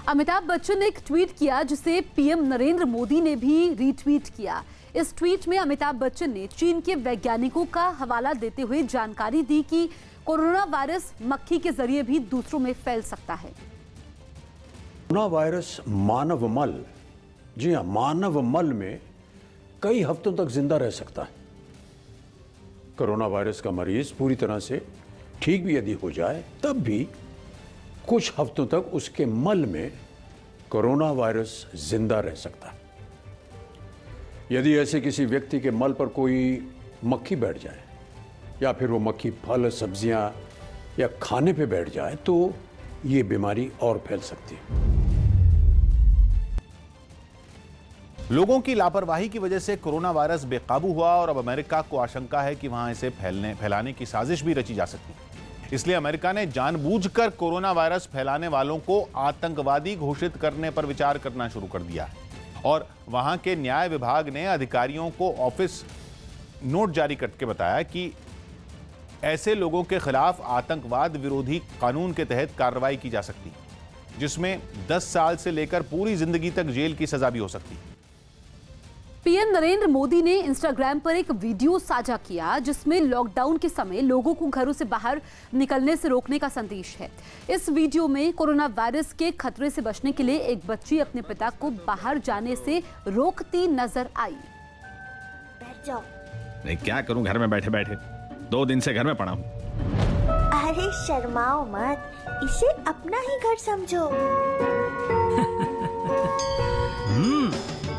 अमिताभ बच्चन ने एक ट्वीट किया जिसे पीएम नरेंद्र मोदी ने भी रीट्वीट किया। इस ट्वीट में अमिताभ बच्चन ने चीन के वैज्ञानिकों का हवाला देते हुए जानकारी दी कि कोरोना वायरस मक्खी के जरिए भी दूसरों में फैल सकता है। कोरोना वायरस मानव मल, जी हां, मानव मल में कई हफ्तों तक जिंदा रह सकता है। कोरोना वायरस का मरीज पूरी तरह से ठीक भी यदि हो जाए तब भी कुछ हफ्तों तक उसके मल में कोरोना वायरस जिंदा रह सकता है। यदि ऐसे किसी व्यक्ति के मल पर कोई मक्खी बैठ जाए या फिर वो मक्खी फल सब्जियां या खाने पे बैठ जाए तो ये बीमारी और फैल सकती है। लोगों की लापरवाही की वजह से कोरोना वायरस बेकाबू हुआ और अब अमेरिका को आशंका है कि वहां इसे फैलाने की साजिश भी रची जा सकती है। इसलिए अमेरिका ने जानबूझकर कोरोना वायरस फैलाने वालों को आतंकवादी घोषित करने पर विचार करना शुरू कर दिया है और वहां के न्याय विभाग ने अधिकारियों को ऑफिस नोट जारी करके बताया कि ऐसे लोगों के खिलाफ आतंकवाद विरोधी कानून के तहत कार्रवाई की जा सकती है, जिसमें 10 साल से लेकर पूरी जिंदगी तक जेल की सजा भी हो सकती है। पीएम नरेंद्र मोदी ने इंस्टाग्राम पर एक वीडियो साझा किया जिसमें लॉकडाउन के समय लोगों को घरों से बाहर निकलने से रोकने का संदेश है। इस वीडियो में कोरोना वायरस के खतरे से बचने के लिए एक बच्ची अपने पिता को बाहर जाने से रोकती नजर आई। बैठ जाओ। नहीं, क्या करूं घर में बैठे बैठे, 2 दिन से घर में पड़ा हूं। अरे शर्माओ मत, इसे अपना ही घर समझो।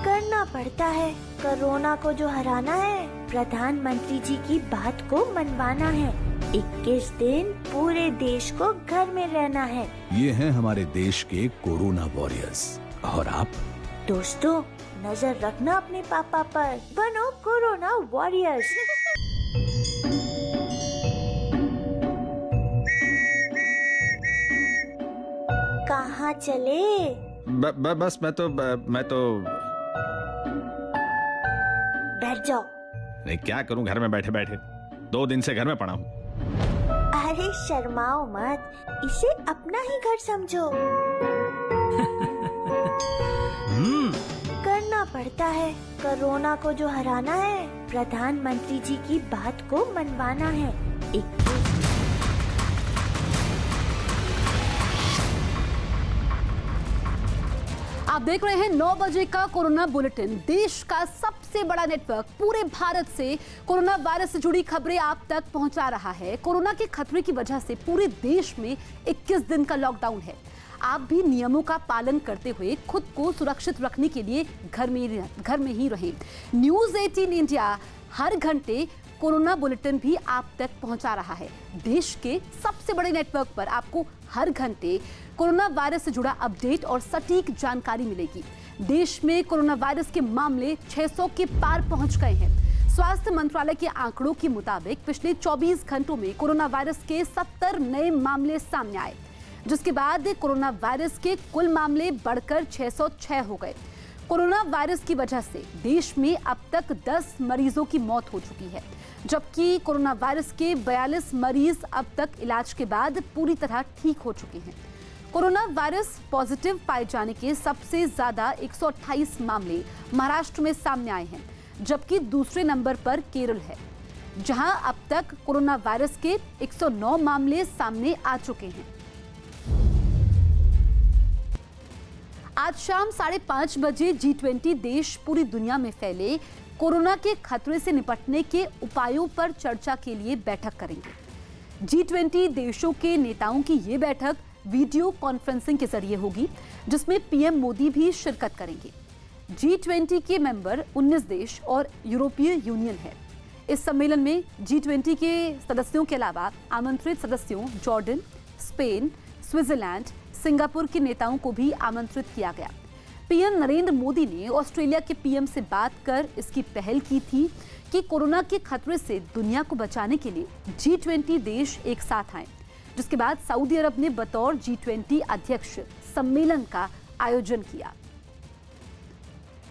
करना पड़ता है, कोरोना को जो हराना है, प्रधानमंत्री जी की बात को मनवाना है। 21 दिन पूरे देश को घर में रहना है। ये हैं हमारे देश के कोरोना वॉरियर्स। और आप दोस्तों, नजर रखना अपने पापा पर, बनो कोरोना वॉरियर्स। कहाँ चले? बस मैं तो बैठ जाओ। नहीं, क्या करूं घर में बैठे बैठे, 2 दिन से घर में पड़ा हूं। अरे शर्माओ मत, इसे अपना ही घर समझो। करना पड़ता है, कोरोना को जो हराना है, प्रधानमंत्री जी की बात को मनवाना है। 21 आप देख रहे हैं 9 बजे का कोरोना बुलेटिन। देश का सबसे बड़ा नेटवर्क पूरे भारत से कोरोना वायरस से जुड़ी खबरें आप तक पहुंचा रहा है। कोरोना के खतरे की वजह से पूरे देश में 21 दिन का लॉकडाउन है। आप भी नियमों का पालन करते हुए खुद को सुरक्षित रखने के लिए घर में ही रहें। न्यूज़ 18 इंडिया हर घंटे कोरोना बुलेटिन भी आप तक पहुंचा रहा है। देश के सबसे बड़े नेटवर्क पर आपको हर घंटे कोरोना वायरस से जुड़ा अपडेट और सटीक जानकारी मिलेगी। देश में कोरोना वायरस के मामले 600 के पार पहुंच गए हैं। स्वास्थ्य मंत्रालय के आंकड़ों के मुताबिक पिछले 24 घंटों में कोरोना वायरस के 70 नए मामले सामने आए, जिसके बाद कोरोना वायरस के कुल मामले बढ़कर 606 हो गए। कोरोना वायरस की वजह से देश में अब तक 10 मरीजों की मौत हो चुकी है, जबकि कोरोना वायरस के 42 मरीज अब तक इलाज के बाद पूरी तरह ठीक हो चुके हैं। कोरोना वायरस पॉजिटिव पाए जाने के सबसे ज्यादा 128 मामले महाराष्ट्र में सामने आए हैं, जबकि दूसरे नंबर पर केरल है, जहां अब तक कोरोना वायरस के 109 मामले सामने आ चुके हैं। आज शाम 5:30 बजे G20 देश पूरी दुनिया में फैले कोरोना के खतरे से निपटने के उपायों पर चर्चा के लिए बैठक करेंगे। G20 देशों के नेताओं की ये बैठक वीडियो कॉन्फ्रेंसिंग के जरिए होगी, जिसमें पीएम मोदी भी शिरकत करेंगे। G20 के मेंबर 19 देश और यूरोपीय यूनियन है। इस सम्मेलन में G20 के सदस्यों के अलावा आमंत्रित सदस्यों जॉर्डन, स्पेन, स्विट्जरलैंड, सिंगापुर के नेताओं को भी आमंत्रित किया गया। पीएम नरेंद्र मोदी ने ऑस्ट्रेलिया के पीएम से बात कर इसकी पहल की थी कि कोरोना के खतरे से दुनिया को बचाने के लिए G20 देश एक साथ आए, जिसके बाद सऊदी अरब ने बतौर G20 अध्यक्ष सम्मेलन का आयोजन किया।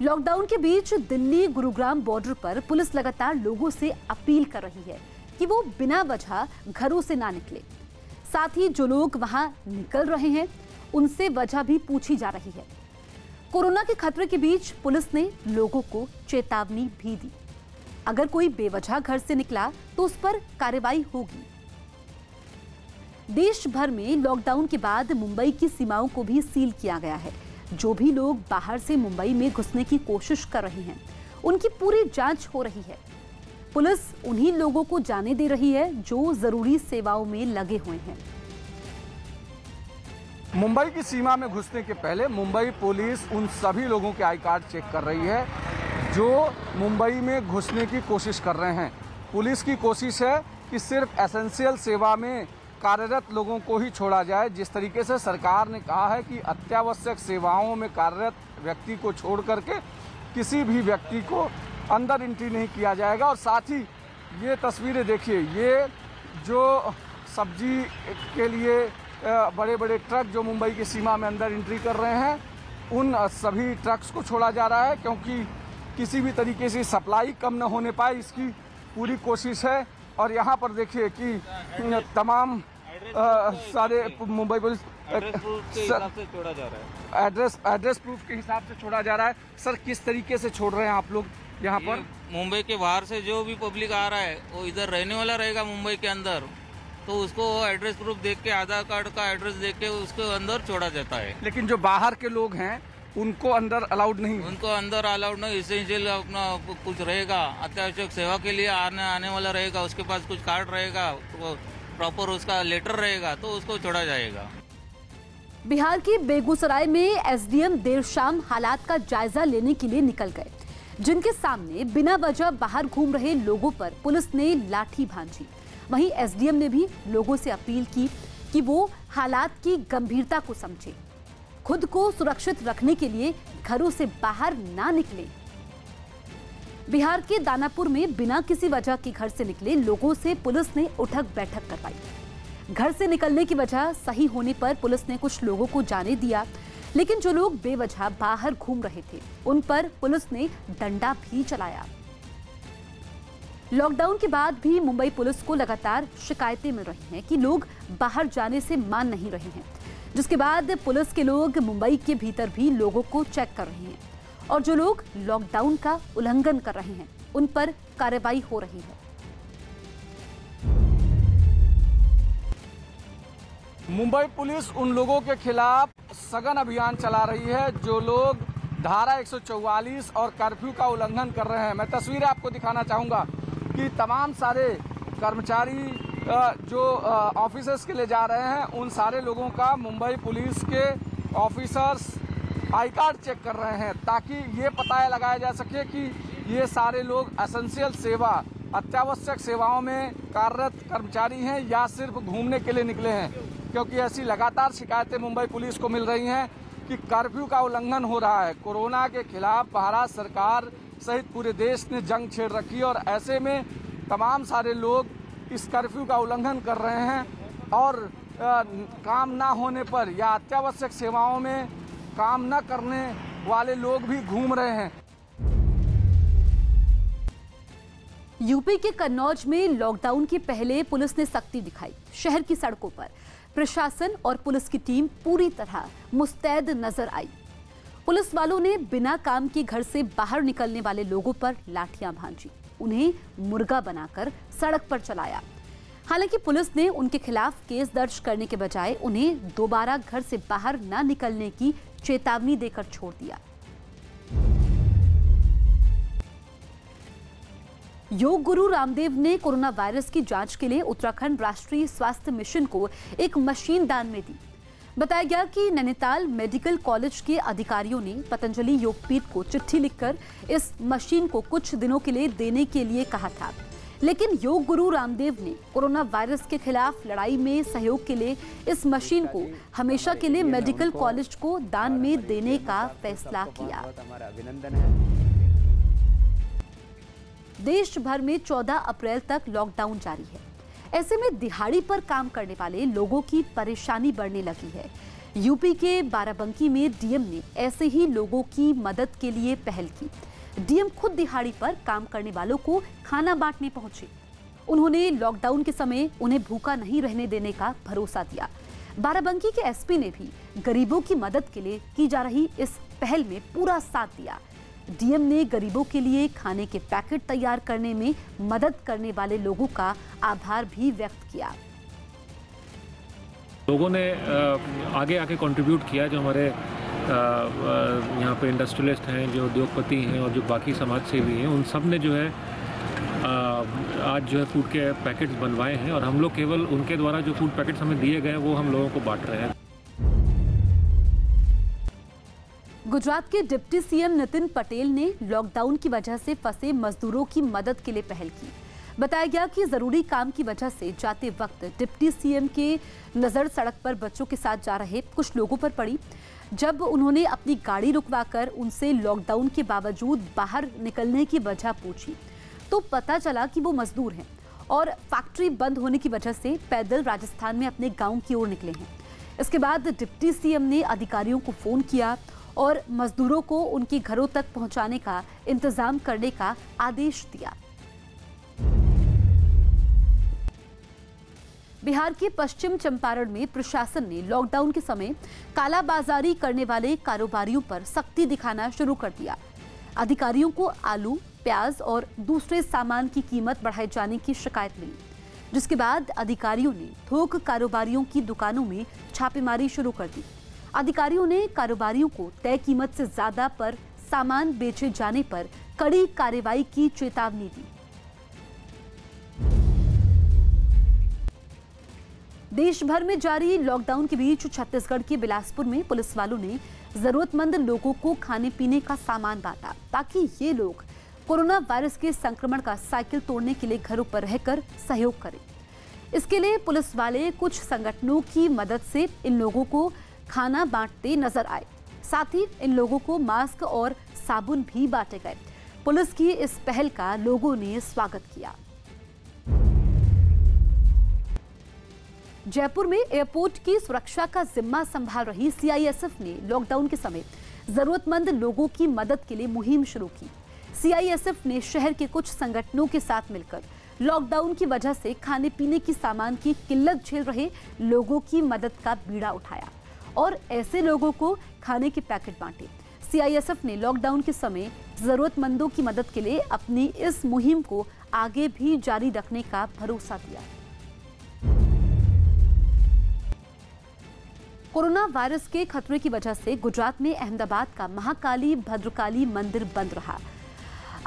लॉकडाउन के बीच दिल्ली गुरुग्राम बॉर्डर पर पुलिस लगातार लोगों से अपील कर रही है कि वो बिना वजह घरों से ना निकले। साथ ही जो लोग वहां निकल रहे हैं उनसे वजह भी पूछी जा रही है। कोरोना के खतरे के बीच पुलिस ने लोगों को चेतावनी भी दी, अगर कोई बेवजह घर से निकला तो उस पर कार्रवाई होगी। देश भर में लॉकडाउन के बाद मुंबई की सीमाओं को भी सील किया गया है। जो भी लोग बाहर से मुंबई में घुसने की कोशिश कर रहे हैं, उनकी पूरी जांच हो रही है। पुलिस उन्हीं लोगों को जाने दे रही है जो जरूरी सेवाओं में लगे हुए हैं। मुंबई की सीमा में घुसने के पहले मुंबई पुलिस उन सभी लोगों के आई कार्ड चेक कर रही है जो मुंबई में घुसने की कोशिश कर रहे हैं। पुलिस की कोशिश है कि सिर्फ एसेंशियल सेवा में कार्यरत लोगों को ही छोड़ा जाए। जिस तरीके से सरकार ने कहा है कि अत्यावश्यक सेवाओं में कार्यरत व्यक्ति को छोड़ करके किसी भी व्यक्ति को अंदर एंट्री नहीं किया जाएगा। और साथ ही ये तस्वीरें देखिए, ये जो सब्जी के लिए बड़े बड़े ट्रक जो मुंबई की सीमा में अंदर एंट्री कर रहे हैं, उन सभी ट्रक्स को छोड़ा जा रहा है क्योंकि किसी भी तरीके से सप्लाई कम न होने पाए, इसकी पूरी कोशिश है। और यहाँ पर देखिए कि तमाम सारे मुंबई पुलिस छोड़ा जा रहा है, एड्रेस प्रूफ के हिसाब से छोड़ा जा रहा है। सर, किस तरीके से छोड़ रहे हैं आप लोग यहाँ पर? मुंबई के बाहर से जो भी पब्लिक आ रहा है वो इधर रहने वाला रहेगा मुंबई के अंदर, तो उसको एड्रेस प्रूफ देख के, आधार कार्ड का एड्रेस देख के उसको अंदर छोड़ा जाता है। लेकिन जो बाहर के लोग हैं उनको अंदर अलाउड नहीं? उनको अंदर अलाउड नहीं। इसेंशियल अपना कुछ रहेगा, अत्यावश्यक सेवा के लिए आने वाला रहेगा, उसके पास कुछ कार्ड रहेगा, तो प्रॉपर उसका लेटर रहेगा, तो उसको छोड़ा जाएगा। बिहार के बेगूसराय में एसडीएम देर शाम हालात का जायजा लेने के लिए निकल गए, जिनके सामने बिना वजह बाहर घूम रहे लोगों पर पुलिस ने लाठी भांजी। वहीं एसडीएम ने भी लोगों से अपील की कि वो हालात की गंभीरता को समझें, खुद को सुरक्षित रखने के लिए घरों से बाहर ना निकलें। बिहार के दानापुर में बिना किसी वजह के घर से निकले लोगों से पुलिस ने उठक बैठक करवाई। घर से निकलने की वजह सही होने पर पुलिस ने कुछ लोगों को जाने दिया, लेकिन जो लोग बेवजह बाहर घूम रहे थे उन पर पुलिस ने डंडा भी चलाया। लॉकडाउन के बाद भी मुंबई पुलिस को लगातार शिकायतें मिल रही हैं कि लोग बाहर जाने से मान नहीं रहे हैं, जिसके बाद पुलिस के लोग मुंबई के भीतर भी लोगों को चेक कर रहे हैं और जो लोग लॉकडाउन का उल्लंघन कर रहे हैं उन पर कार्रवाई हो रही है। मुंबई पुलिस उन लोगों के खिलाफ सघन अभियान चला रही है जो लोग धारा 144 और कर्फ्यू का उल्लंघन कर रहे हैं। मैं तस्वीरें आपको दिखाना चाहूँगा कि तमाम सारे कर्मचारी जो ऑफिसर्स के लिए जा रहे हैं, उन सारे लोगों का मुंबई पुलिस के ऑफिसर्स आई कार्ड चेक कर रहे हैं ताकि ये पता लगाया जा सके कि ये सारे लोग एसेंशियल सेवा, अत्यावश्यक सेवाओं में कार्यरत कर्मचारी हैं या सिर्फ घूमने के लिए निकले हैं। क्योंकि ऐसी लगातार शिकायतें मुंबई पुलिस को मिल रही हैं कि कर्फ्यू का उल्लंघन हो रहा है। कोरोना के खिलाफ भारत सरकार सहित पूरे देश ने जंग छेड़ रखी है और ऐसे में तमाम सारे लोग इस कर्फ्यू का उल्लंघन कर रहे हैं और काम ना होने पर या अत्यावश्यक सेवाओं में काम न करने वाले लोग भी घूम रहे हैं। यूपी के कन्नौज में लॉकडाउन के पहले पुलिस ने सख्ती दिखाई। शहर की सड़कों पर प्रशासन और पुलिस की टीम पूरी तरह मुस्तैद नजर आई। पुलिस वालों ने बिना काम के घर से बाहर निकलने वाले लोगों पर लाठियां भांजी, उन्हें मुर्गा बनाकर सड़क पर चलाया। हालांकि पुलिस ने उनके खिलाफ केस दर्ज करने के बजाय उन्हें दोबारा घर से बाहर न निकलने की चेतावनी देकर छोड़ दिया। योग गुरु रामदेव ने कोरोना वायरस की जांच के लिए उत्तराखंड राष्ट्रीय स्वास्थ्य मिशन को एक मशीन दान में दी। बताया गया कि नैनीताल मेडिकल कॉलेज के अधिकारियों ने पतंजलि योगपीठ को चिट्ठी लिखकर इस मशीन को कुछ दिनों के लिए देने के लिए कहा था, लेकिन योग गुरु रामदेव ने कोरोना वायरस के खिलाफ लड़ाई में सहयोग के लिए इस मशीन को हमेशा के लिए मेडिकल कॉलेज को दान में देने का फैसला किया। देश भर में 14 अप्रैल तक लॉकडाउन जारी है। ऐसे में दिहाड़ी पर काम करने वाले लोगों की परेशानी बढ़ने लगी है। यूपी के बाराबंकी में डीएम ने ऐसे ही लोगों की मदद के लिए पहल की। डीएम खुद दिहाड़ी पर काम करने वालों को खाना बांटने पहुंचे। उन्होंने लॉकडाउन के समय उन्हें भूखा नहीं रहने देने का भरोसा दिया। बाराबंकी के एसपी ने भी गरीबों की मदद के लिए की जा रही इस पहल में पूरा साथ दिया। डीएम ने गरीबों के लिए खाने के पैकेट तैयार करने में मदद करने वाले लोगों का आभार भी व्यक्त किया। लोगों ने आगे आके कंट्रीब्यूट किया, जो हमारे यहाँ पे इंडस्ट्रियलिस्ट हैं, जो उद्योगपति हैं और जो बाकी समाज सेवी हैं, उन सब ने जो है आज जो है फूड के पैकेट्स बनवाए हैं और हम लोग केवल उनके द्वारा जो फूड पैकेट्स हमें दिए गए वो हम लोगों को बांट रहे हैं। गुजरात के डिप्टी सीएम नितिन पटेल ने लॉकडाउन की वजह से फंसे मजदूरों की मदद के लिए पहल की। बताया गया कि जरूरी काम की वजह से जाते वक्त डिप्टी सीएम के नजर सड़क पर बच्चों के साथ जा रहे कुछ लोगों पर पड़ी। जब उन्होंने अपनी गाड़ी रुकवाकर उनसे लॉकडाउन के बावजूद बाहर निकलने की वजह पूछी तो पता चला कि वो मजदूर हैं और फैक्ट्री बंद होने की वजह से पैदल राजस्थान में अपने गांव की ओर निकले हैं। इसके बाद डिप्टी सीएम ने अधिकारियों को फोन किया और मजदूरों को उनके घरों तक पहुंचाने का इंतजाम करने का आदेश दिया। बिहार के पश्चिम चंपारण में प्रशासन ने लॉकडाउन के समय कालाबाजारी करने वाले कारोबारियों पर सख्ती दिखाना शुरू कर दिया। अधिकारियों को आलू, प्याज और दूसरे सामान की कीमत बढ़ाए जाने की शिकायत मिली, जिसके बाद अधिकारियों ने थोक कारोबारियों की दुकानों में छापेमारी शुरू कर दी। अधिकारियों ने कारोबारियों को तय कीमत से ज्यादा पर सामान बेचे जाने पर कड़ी कार्रवाई की चेतावनी दी। देश भर में जारी लॉकडाउन के बीच छत्तीसगढ़ के बिलासपुर में पुलिस वालों ने जरूरतमंद लोगों को खाने पीने का सामान बांटा ताकि ये लोग कोरोना वायरस के संक्रमण का साइकिल तोड़ने के लिए घरों पर रहकर सहयोग करें। इसके लिए पुलिस वाले कुछ संगठनों की मदद से इन लोगों को खाना बांटते नजर आए। साथ ही इन लोगों को मास्क और साबुन भी बांटे गए। पुलिस की इस पहल का लोगों ने स्वागत किया। जयपुर में एयरपोर्ट की सुरक्षा का जिम्मा संभाल रही सीआईएसएफ ने लॉकडाउन के समय जरूरतमंद लोगों की मदद के लिए मुहिम शुरू की। सीआईएसएफ ने शहर के कुछ संगठनों के साथ मिलकर लॉकडाउन की वजह से खाने पीने की सामान की किल्लत झेल रहे लोगों की मदद का बीड़ा उठाया और ऐसे लोगों को खाने के पैकेट बांटे। सीआईएसएफ ने लॉकडाउन के समय जरूरतमंदों की मदद के लिए अपनी इस मुहिम को आगे भी जारी रखने का भरोसा दिया। कोरोना वायरस के खतरे की वजह से गुजरात में अहमदाबाद का महाकाली भद्रकाली मंदिर बंद रहा।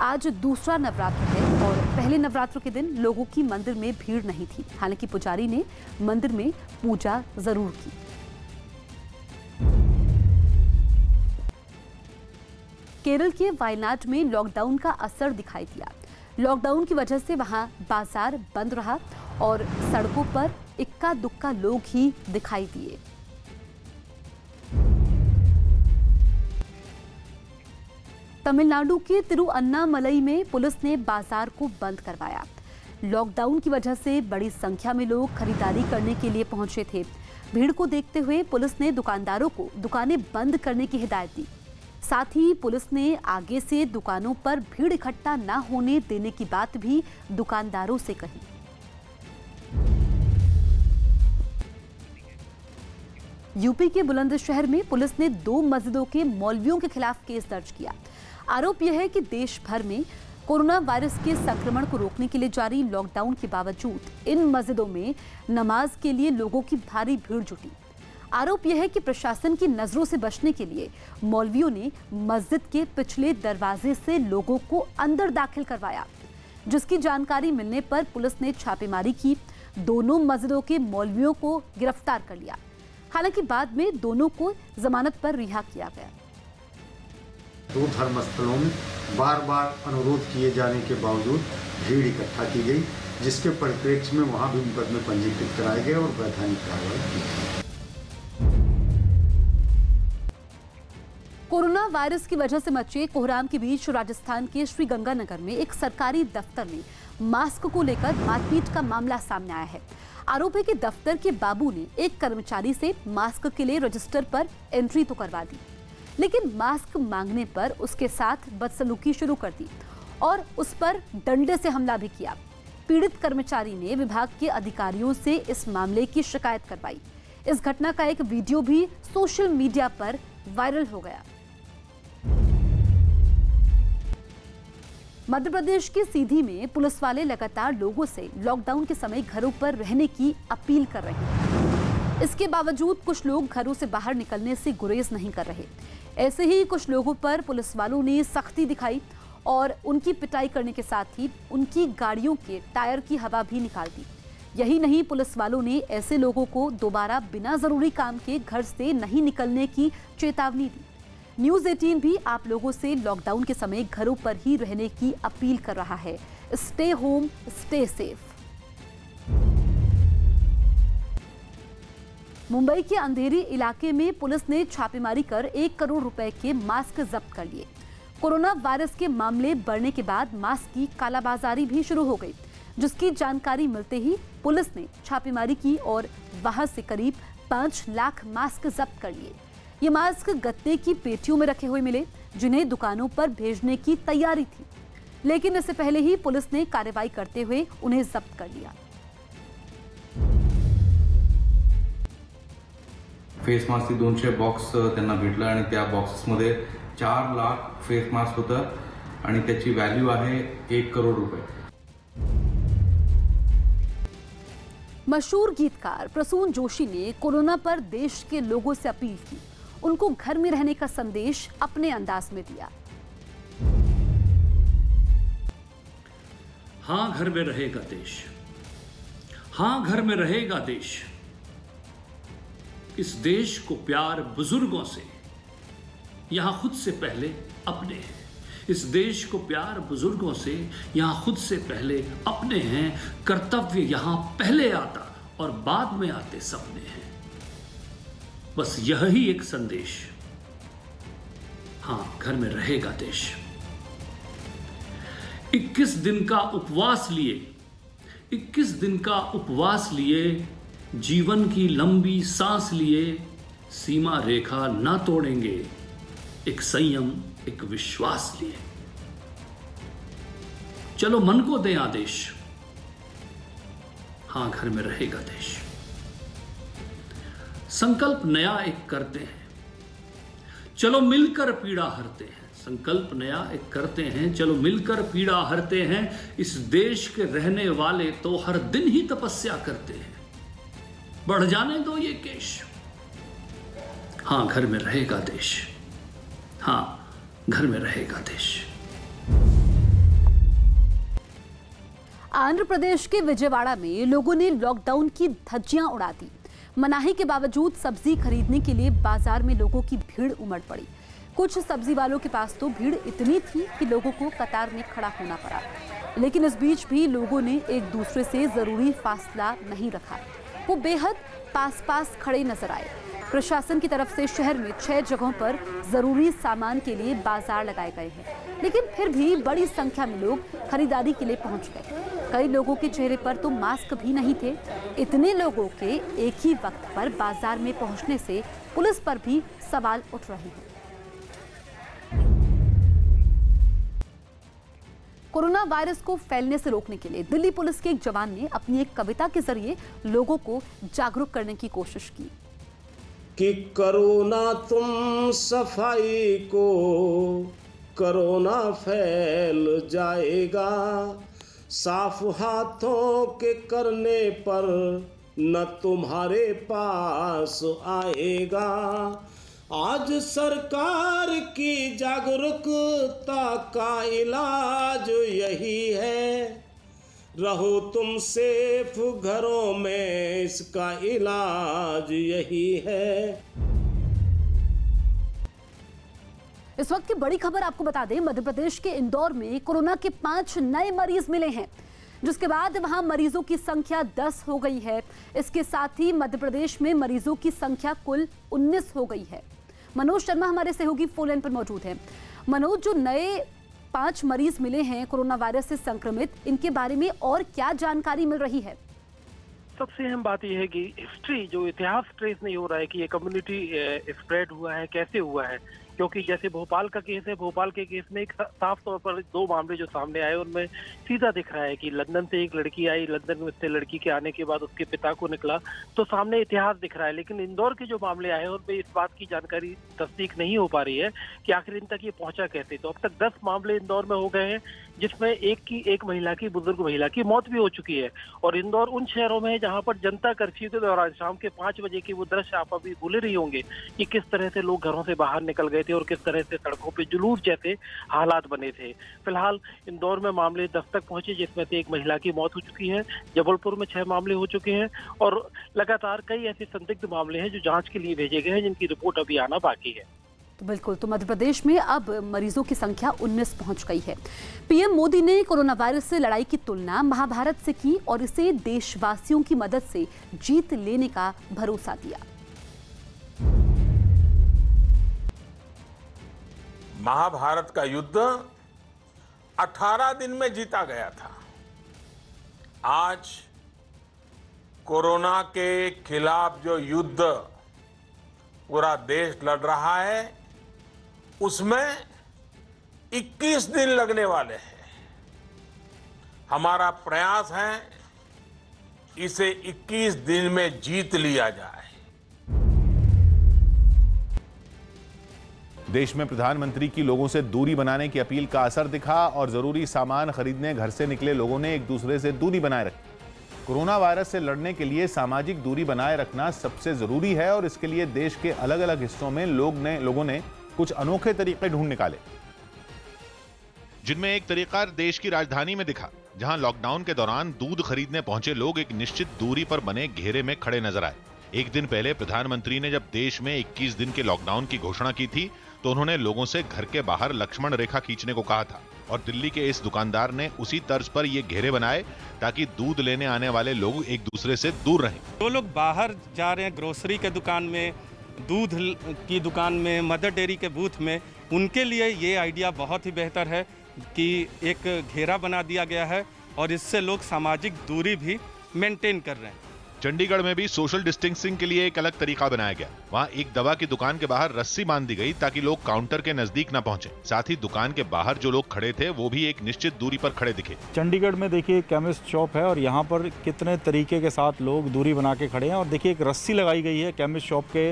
आज दूसरा नवरात्र है और पहले नवरात्र के दिन लोगों की मंदिर में भीड़ नहीं थी। हालांकि पुजारी ने मंदिर में पूजा जरूर की। केरल के वायनाड में लॉकडाउन का असर दिखाई दिया। लॉकडाउन की वजह से वहां बाजार बंद रहा और सड़कों पर इक्का दुक्का लोग ही दिखाई दिए। तमिलनाडु के तिरुअन्नामलई में पुलिस ने बाजार को बंद करवाया। लॉकडाउन की वजह से बड़ी संख्या में लोग खरीदारी करने के लिए पहुंचे थे। भीड़ को देखते हुए पुलिस ने दुकानदारों को दुकानें बंद करने की हिदायत दी। साथ ही पुलिस ने आगे से दुकानों पर भीड़ इकट्ठा न होने देने की बात भी दुकानदारों से कही। यूपी के बुलंदशहर में पुलिस ने 2 मस्जिदों के मौलवियों के खिलाफ केस दर्ज किया। आरोप यह है कि देश भर में कोरोना वायरस के संक्रमण को रोकने के लिए जारी लॉकडाउन के बावजूद इन मस्जिदों में नमाज के लिए लोगों की भारी भीड़ जुटी। आरोप यह है कि प्रशासन की नजरों से बचने के लिए मौलवियों ने मस्जिद के पिछले दरवाजे से लोगों को अंदर दाखिल करवाया, जिसकी जानकारी मिलने पर पुलिस ने छापेमारी की। दोनों मस्जिदों के मौलवियों को गिरफ्तार कर लिया। हालांकि बाद में दोनों को जमानत पर रिहा किया गया। 2 धर्मस्थलों में बार बार अनुरोध किए जाने के बावजूद भीड़ इकट्ठा की गई, जिसके परिप्रेक्ष्य में वहां भी मुकदमे पंजीकृत कराए गए और वैधानिक कार्रवाई की गई। कोरोना वायरस की वजह से मचे कोहराम के बीच राजस्थान के श्रीगंगानगर में एक सरकारी दफ्तर में मास्क को लेकर मारपीट का मामला सामने आया है। आरोप है कि दफ्तर के बाबू ने एक कर्मचारी से मास्क के लिए रजिस्टर पर एंट्री तो करवा दी, लेकिन मास्क मांगने पर उसके साथ बदसलूकी शुरू कर दी और उस पर डंडे से हमला भी किया। पीड़ित कर्मचारी ने विभाग के अधिकारियों से इस मामले की शिकायत करवाई। इस घटना का एक वीडियो भी सोशल मीडिया पर वायरल हो गया। मध्य प्रदेश के सीधी में पुलिस वाले लगातार लोगों से लॉकडाउन के समय घरों पर रहने की अपील कर रहे हैं। इसके बावजूद कुछ लोग घरों से बाहर निकलने से गुरेज नहीं कर रहे। ऐसे ही कुछ लोगों पर पुलिस वालों ने सख्ती दिखाई और उनकी पिटाई करने के साथ ही उनकी गाड़ियों के टायर की हवा भी निकाल दी। यही नहीं, पुलिस वालों ने ऐसे लोगों को दोबारा बिना जरूरी काम के घर से नहीं निकलने की चेतावनी दी। न्यूज़ 18 भी आप लोगों से लॉकडाउन के समय घरों पर ही रहने की अपील कर रहा है। Stay home, stay safe. Mumbai के अंधेरी इलाके में पुलिस ने छापेमारी कर 1 करोड़ रुपए के मास्क जब्त कर लिए। कोरोना वायरस के मामले बढ़ने के बाद मास्क की कालाबाजारी भी शुरू हो गई, जिसकी जानकारी मिलते ही पुलिस ने छापेमारी की और वहां से करीब 5 लाख मास्क जब्त कर लिए। ये मास्क गत्ते की पेटियों में रखे हुए मिले, जिन्हें दुकानों पर भेजने की तैयारी थी, लेकिन इससे पहले ही पुलिस ने कार्रवाई करते हुए उन्हें जब्त कर लिया। फेस मास्कचे 200 बॉक्स त्यांना भेटलं आणि त्या बॉक्सेसमध्ये 4 लाख फेस मास्क होतं आणि त्याची व्हॅल्यू आहे 1 करोड रुपये। मशहूर गीतकार प्रसून जोशी ने कोरोना पर देश के लोगों से अपील की। उनको घर में रहने का संदेश अपने अंदाज में दिया। हाँ, घर में रहेगा देश। हाँ, घर में रहेगा देश। इस देश को प्यार बुजुर्गों से, यहां खुद से पहले अपने हैं। इस देश को प्यार बुजुर्गों से, यहां खुद से पहले अपने हैं। कर्तव्य यहां पहले आता और बाद में आते सपने हैं। बस यही एक संदेश। हाँ, घर में रहेगा देश। 21 दिन का उपवास लिए, 21 दिन का उपवास लिए, जीवन की लंबी सांस लिए, सीमा रेखा ना तोड़ेंगे, एक संयम, एक विश्वास लिए। चलो मन को दें आदेश। हाँ, घर में रहेगा देश। संकल्प नया एक करते हैं, चलो मिलकर पीड़ा हरते हैं। संकल्प नया एक करते हैं, चलो मिलकर पीड़ा हरते हैं। इस देश के रहने वाले तो हर दिन ही तपस्या करते हैं। बढ़ जाने दो ये केश। हाँ, घर में रहेगा देश। हाँ, घर में रहेगा देश। आंध्र प्रदेश के विजयवाड़ा में लोगों ने लॉकडाउन की धज्जियां उड़ा दी। मनाही के बावजूद सब्जी खरीदने के लिए बाजार में लोगों की भीड़ उमड़ पड़ी। कुछ सब्जी वालों के पास तो भीड़ इतनी थी कि लोगों को कतार में खड़ा होना पड़ा। लेकिन इस बीच भी लोगों ने एक दूसरे से जरूरी फासला नहीं रखा। वो बेहद पास खड़े नजर आए। प्रशासन की तरफ से शहर में 6 जगहों पर जरूरी सामान के लिए बाजार लगाए गए हैं, लेकिन फिर भी बड़ी संख्या में लोग खरीदारी के लिए पहुंच गए। कई लोगों के चेहरे पर तो मास्क भी नहीं थे। इतने लोगों के एक ही वक्त पर बाजार में पहुंचने से पुलिस पर भी सवाल उठ रहे हैं। कोरोना वायरस को फैलने से रोकने के लिए दिल्ली पुलिस के एक जवान ने अपनी एक कविता के जरिए लोगों को जागरूक करने की कोशिश की कि कोरोना तुम सफाई को, कोरोना फैल जाएगा। साफ हाथों के करने पर न तुम्हारे पास आएगा। आज सरकार की जागरूकता का इलाज यही है, रहो तुम सेफ घरों में, इसका इलाज यही है। इस वक्त की बड़ी खबर आपको बता दें, मध्य प्रदेश के इंदौर में कोरोना के 5 नए मरीज मिले हैं, जिसके बाद वहां मरीजों की संख्या 10 हो गई है। इसके साथ ही मध्य प्रदेश में मरीजों की संख्या कुल 19 हो गई है। मनोज शर्मा हमारे सहयोगी फोन लाइन पर मौजूद हैं। मनोज, जो नए 5 मरीज मिले हैं कोरोना वायरस से संक्रमित, इनके बारे में और क्या जानकारी मिल रही है? सबसे अहम बात यह है कि हिस्ट्री, जो इतिहास ट्रेस नहीं हो रहा है कि ये कम्युनिटी स्प्रेड हुआ है, कैसे हुआ है, क्योंकि जैसे भोपाल का केस है, भोपाल के केस में एक साफ तौर पर 2 मामले जो सामने आए उनमें सीधा दिख रहा है कि लंदन से एक लड़की आई, लंदन में से लड़की के आने के बाद उसके पिता को निकला, तो सामने इतिहास दिख रहा है। लेकिन इंदौर के जो मामले आए हैं उनमें इस बात की जानकारी तस्दीक नहीं हो पा रही है कि आखिर इन तक ये पहुंचा कैसे। तो अब तक 10 मामले इंदौर में हो गए हैं, जिसमें एक महिला की, बुजुर्ग महिला की मौत भी हो चुकी है। और इंदौर उन शहरों में है जहां पर जनता कर्फ्यू के दौरान शाम के 5 बजे की वो दृश्य आप अभी भूले नहीं होंगे कि किस तरह से लोग घरों से बाहर निकल गए थे और किस तरह से सड़कों पे जुलूस जैसे हालात बने थे। फिलहाल इंदौर में मामले 10 तक पहुंचे, जिसमें से एक महिला की मौत हो चुकी है। जबलपुर में 6 मामले हो चुके हैं और लगातार कई ऐसे संदिग्ध मामले हैं जो जांच के लिए भेजे गए हैं, जिनकी रिपोर्ट अभी आना बाकी है। तो बिल्कुल, तो मध्य प्रदेश में अब मरीजों की संख्या 19 पहुंच गई है। पीएम मोदी ने कोरोना वायरस से लड़ाई की तुलना महाभारत से की और इसे देशवासियों की मदद से जीत लेने का भरोसा दिया। महाभारत का युद्ध 18 दिन में जीता गया था। आज कोरोना के खिलाफ जो युद्ध पूरा देश लड़ रहा है, उसमें 21 दिन लगने वाले हैं। हमारा प्रयास है इसे 21 दिन में जीत लिया जाए। देश में प्रधानमंत्री की लोगों से दूरी बनाने की अपील का असर दिखा और जरूरी सामान खरीदने घर से निकले लोगों ने एक दूसरे से दूरी बनाए रखी। कोरोना वायरस से लड़ने के लिए सामाजिक दूरी बनाए रखना सबसे जरूरी है और इसके लिए देश के अलग अलग हिस्सों में लोगों ने कुछ अनोखे तरीके ढूंढ निकाले, जिनमें एक तरीका देश की राजधानी में दिखा, जहां लॉकडाउन के दौरान दूध खरीदने पहुंचे लोग एक निश्चित दूरी पर बने घेरे में खड़े नजर आए। एक दिन पहले प्रधानमंत्री ने जब देश में 21 दिन के लॉकडाउन की घोषणा की थी तो उन्होंने लोगों से घर के बाहर लक्ष्मण रेखा खींचने को कहा था और दिल्ली के इस दुकानदार ने उसी तर्ज पर ये घेरे बनाए ताकि दूध लेने आने वाले लोग एक दूसरे से दूर रहें। जो लोग बाहर जा रहे हैं ग्रोसरी के दुकान में, दूध की दुकान में, मदर डेयरी के बूथ में, उनके लिए ये आइडिया बहुत ही बेहतर है कि एक घेरा बना दिया गया है और इससे लोग सामाजिक दूरी भी मेंटेन कर रहे हैं। चंडीगढ़ में भी सोशल डिस्टेंसिंग के लिए एक अलग तरीका बनाया गया। वहां एक दवा की दुकान के बाहर रस्सी बांध दी गई ताकि लोग काउंटर के नजदीक न पहुंचे। साथ ही दुकान के बाहर जो लोग खड़े थे वो भी एक निश्चित दूरी पर खड़े दिखे। चंडीगढ़ में देखिए केमिस्ट शॉप है और यहाँ पर कितने तरीके के साथ लोग दूरी बना के खड़े हैं और देखिए एक रस्सी लगाई गई है केमिस्ट शॉप के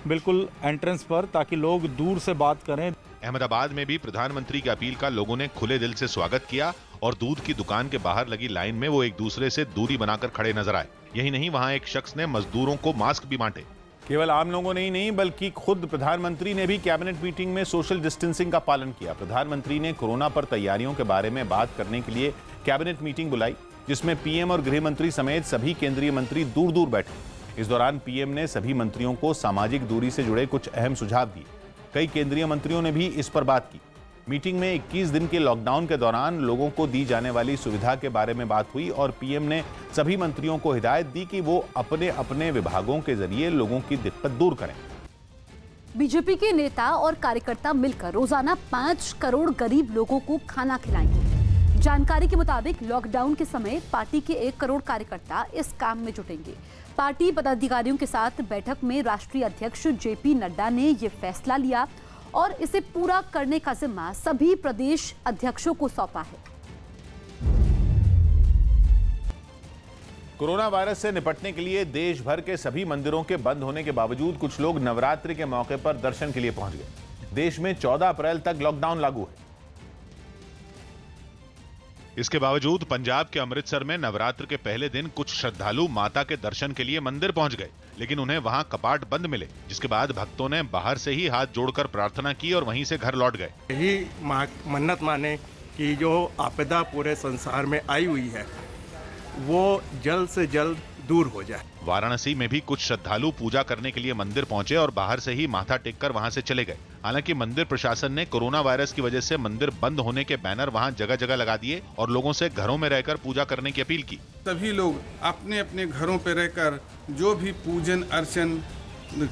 बिल्कुल एंट्रेंस पर ताकि लोग दूर से बात करें। अहमदाबाद में भी प्रधानमंत्री की अपील का लोगों ने खुले दिल से स्वागत किया और दूध की दुकान के बाहर लगी लाइन में वो एक दूसरे से दूरी बनाकर खड़े नजर आए। यही नहीं, वहां एक शख्स ने मजदूरों को मास्क भी बांटे। केवल आम लोगों ने ही नहीं बल्कि खुद प्रधानमंत्री ने भी कैबिनेट मीटिंग में सोशल डिस्टेंसिंग का पालन किया। प्रधानमंत्री ने कोरोना पर तैयारियों के बारे में बात करने के लिए कैबिनेट मीटिंग बुलाई, जिसमें पीएम और गृह मंत्री समेत सभी केंद्रीय मंत्री दूर दूर बैठे। इस दौरान पीएम ने सभी मंत्रियों को सामाजिक दूरी से जुड़े कुछ अहम सुझाव दिए। कई केंद्रीय मंत्रियों ने भी इस पर बात की। मीटिंग में 21 दिन के लॉकडाउन के दौरान लोगों को दी जाने वाली सुविधा के बारे में बात हुई और पीएम ने सभी मंत्रियों को हिदायत दी कि वो अपने अपने विभागों के जरिए लोगों की दिक्कत दूर करें। बीजेपी के नेता और कार्यकर्ता मिलकर रोजाना 5 करोड़ गरीब लोगों को खाना खिलाएंगे। जानकारी के मुताबिक लॉकडाउन के समय पार्टी के 1 करोड़ कार्यकर्ता इस काम में जुटेंगे। पार्टी पदाधिकारियों के साथ बैठक में राष्ट्रीय अध्यक्ष जेपी नड्डा ने यह फैसला लिया और इसे पूरा करने का जिम्मा सभी प्रदेश अध्यक्षों को सौंपा है। कोरोना वायरस से निपटने के लिए देश भर के सभी मंदिरों के बंद होने के बावजूद कुछ लोग नवरात्रि के मौके पर दर्शन के लिए पहुंच गए। देश में 14 अप्रैल तक लॉकडाउन लागू है। इसके बावजूद पंजाब के अमृतसर में नवरात्र के पहले दिन कुछ श्रद्धालु माता के दर्शन के लिए मंदिर पहुंच गए, लेकिन उन्हें वहां कपाट बंद मिले, जिसके बाद भक्तों ने बाहर से ही हाथ जोड़कर प्रार्थना की और वहीं से घर लौट गए। यही मन्नत माने कि जो आपदा पूरे संसार में आई हुई है वो जल्द से जल्द दूर हो जाए। वाराणसी में भी कुछ श्रद्धालु पूजा करने के लिए मंदिर पहुंचे और बाहर से ही माथा टेककर वहां से चले गए। हालांकि मंदिर प्रशासन ने कोरोना वायरस की वजह से मंदिर बंद होने के बैनर वहां जगह जगह लगा दिए और लोगों से घरों में रहकर पूजा करने की अपील की। सभी लोग अपने अपने घरों पर रहकर जो भी पूजन अर्चन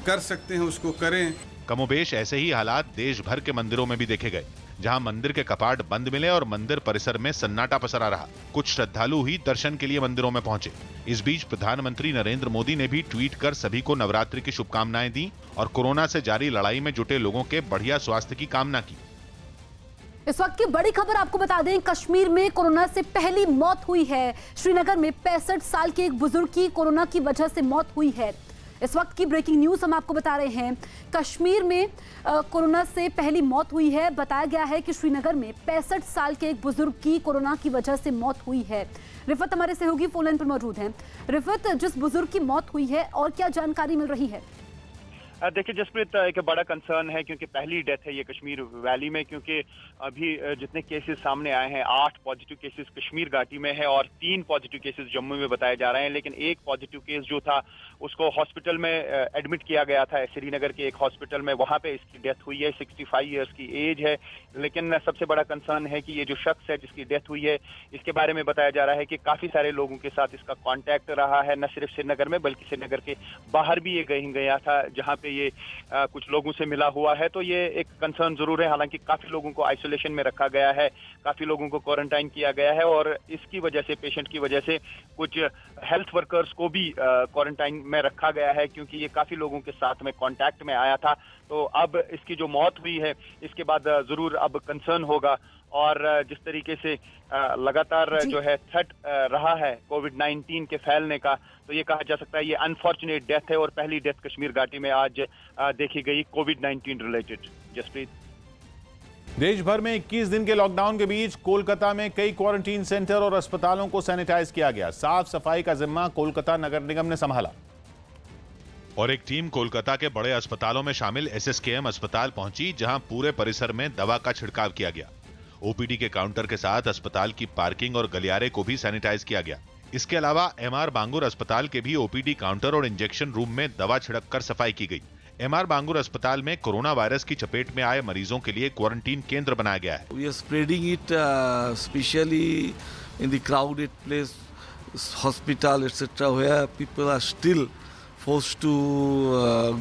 कर सकते हैं उसको करें। कमोबेश ऐसे ही हालात देश भर के मंदिरों में भी देखे गए। जहां मंदिर के कपाट बंद मिले और मंदिर परिसर में सन्नाटा पसरा रहा। कुछ श्रद्धालु ही दर्शन के लिए मंदिरों में पहुंचे। इस बीच प्रधानमंत्री नरेंद्र मोदी ने भी ट्वीट कर सभी को नवरात्रि की शुभकामनाएं दी और कोरोना से जारी लड़ाई में जुटे लोगों के बढ़िया स्वास्थ्य की कामना की। इस वक्त की बड़ी खबर आपको बता दें, कश्मीर में कोरोना से पहली मौत हुई है। श्रीनगर में 65 साल के एक बुजुर्ग की कोरोना की वजह से मौत हुई है। इस वक्त की ब्रेकिंग न्यूज हम आपको बता रहे हैं। कश्मीर में कोरोना से पहली मौत हुई है। बताया गया है कि श्रीनगर में 65 साल के एक बुजुर्ग की कोरोना की वजह से मौत हुई है। रिफत हमारे सहयोगी फोन लाइन पर मौजूद हैं। रिफत, जिस बुजुर्ग की मौत हुई है और क्या जानकारी मिल रही है? देखिए जसप्रीत, एक बड़ा कंसर्न है क्योंकि पहली डेथ है ये कश्मीर वैली में, क्योंकि अभी जितने केसेस सामने आए हैं 8 पॉजिटिव केसेस कश्मीर घाटी में है और 3 पॉजिटिव केसेस जम्मू में बताए जा रहे हैं। लेकिन एक पॉजिटिव केस जो था उसको हॉस्पिटल में एडमिट किया गया था, श्रीनगर के एक हॉस्पिटल में, वहां पे इसकी डेथ हुई है। 65 ईयर्स की एज है। लेकिन सबसे बड़ा कंसर्न है कि ये जो शख्स है जिसकी डेथ हुई है, इसके बारे में बताया जा रहा है कि काफी सारे लोगों के साथ इसका कॉन्टैक्ट रहा है, न सिर्फ श्रीनगर में बल्कि श्रीनगर के बाहर भी ये कहीं गया था जहाँ पे ये कुछ लोगों से मिला हुआ है। तो ये एक कंसर्न जरूर है। हालांकि काफी लोगों को आइसोलेशन में रखा गया है, काफी लोगों को क्वारंटाइन किया गया है और इसकी वजह से, पेशेंट की वजह से, कुछ हेल्थ वर्कर्स को भी क्वारंटाइन में रखा गया है क्योंकि ये काफी लोगों के साथ में कांटेक्ट में आया था। तो अब इसकी जो मौत हुई है इसके बाद जरूर अब कंसर्न होगा और जिस तरीके से लगातार जो है थ्रेट रहा है कोविड-19 के फैलने का, तो ये कहा जा सकता है ये अनफॉर्चुनेट डेथ है और पहली डेथ कश्मीर घाटी में आज देखी गई कोविड-19 रिलेटेड। जसप्रीत, देश भर में 21 दिन के लॉकडाउन के बीच कोलकाता में कई क्वारंटीन सेंटर और अस्पतालों को सैनिटाइज किया गया। साफ सफाई का जिम्मा कोलकाता नगर निगम ने संभाला और एक टीम कोलकाता के बड़े अस्पतालों में शामिल SSKM अस्पताल पहुंची, जहां पूरे परिसर में दवा का छिड़काव किया गया। OPD के काउंटर के साथ अस्पताल की पार्किंग और गलियारे को भी सैनिटाइज किया गया। इसके अलावा MR बांगुर अस्पताल के भी OPD काउंटर और इंजेक्शन रूम में दवा छिड़ककर सफाई की गई। MR बांगुर अस्पताल में कोरोना वायरस की चपेट में आए मरीजों के लिए क्वारंटीन केंद्र बनाया गया है। We are spreading it especially in the crowded place, hospital, etc., where people are still forced to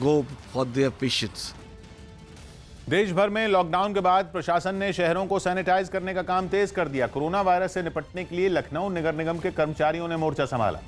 go for their patients. देश भर में लॉकडाउन के बाद प्रशासन ने शहरों को सैनिटाइज करने का काम तेज कर दिया। कोरोना वायरस से निपटने के लिए लखनऊ नगर निगम के कर्मचारियों ने मोर्चा संभाला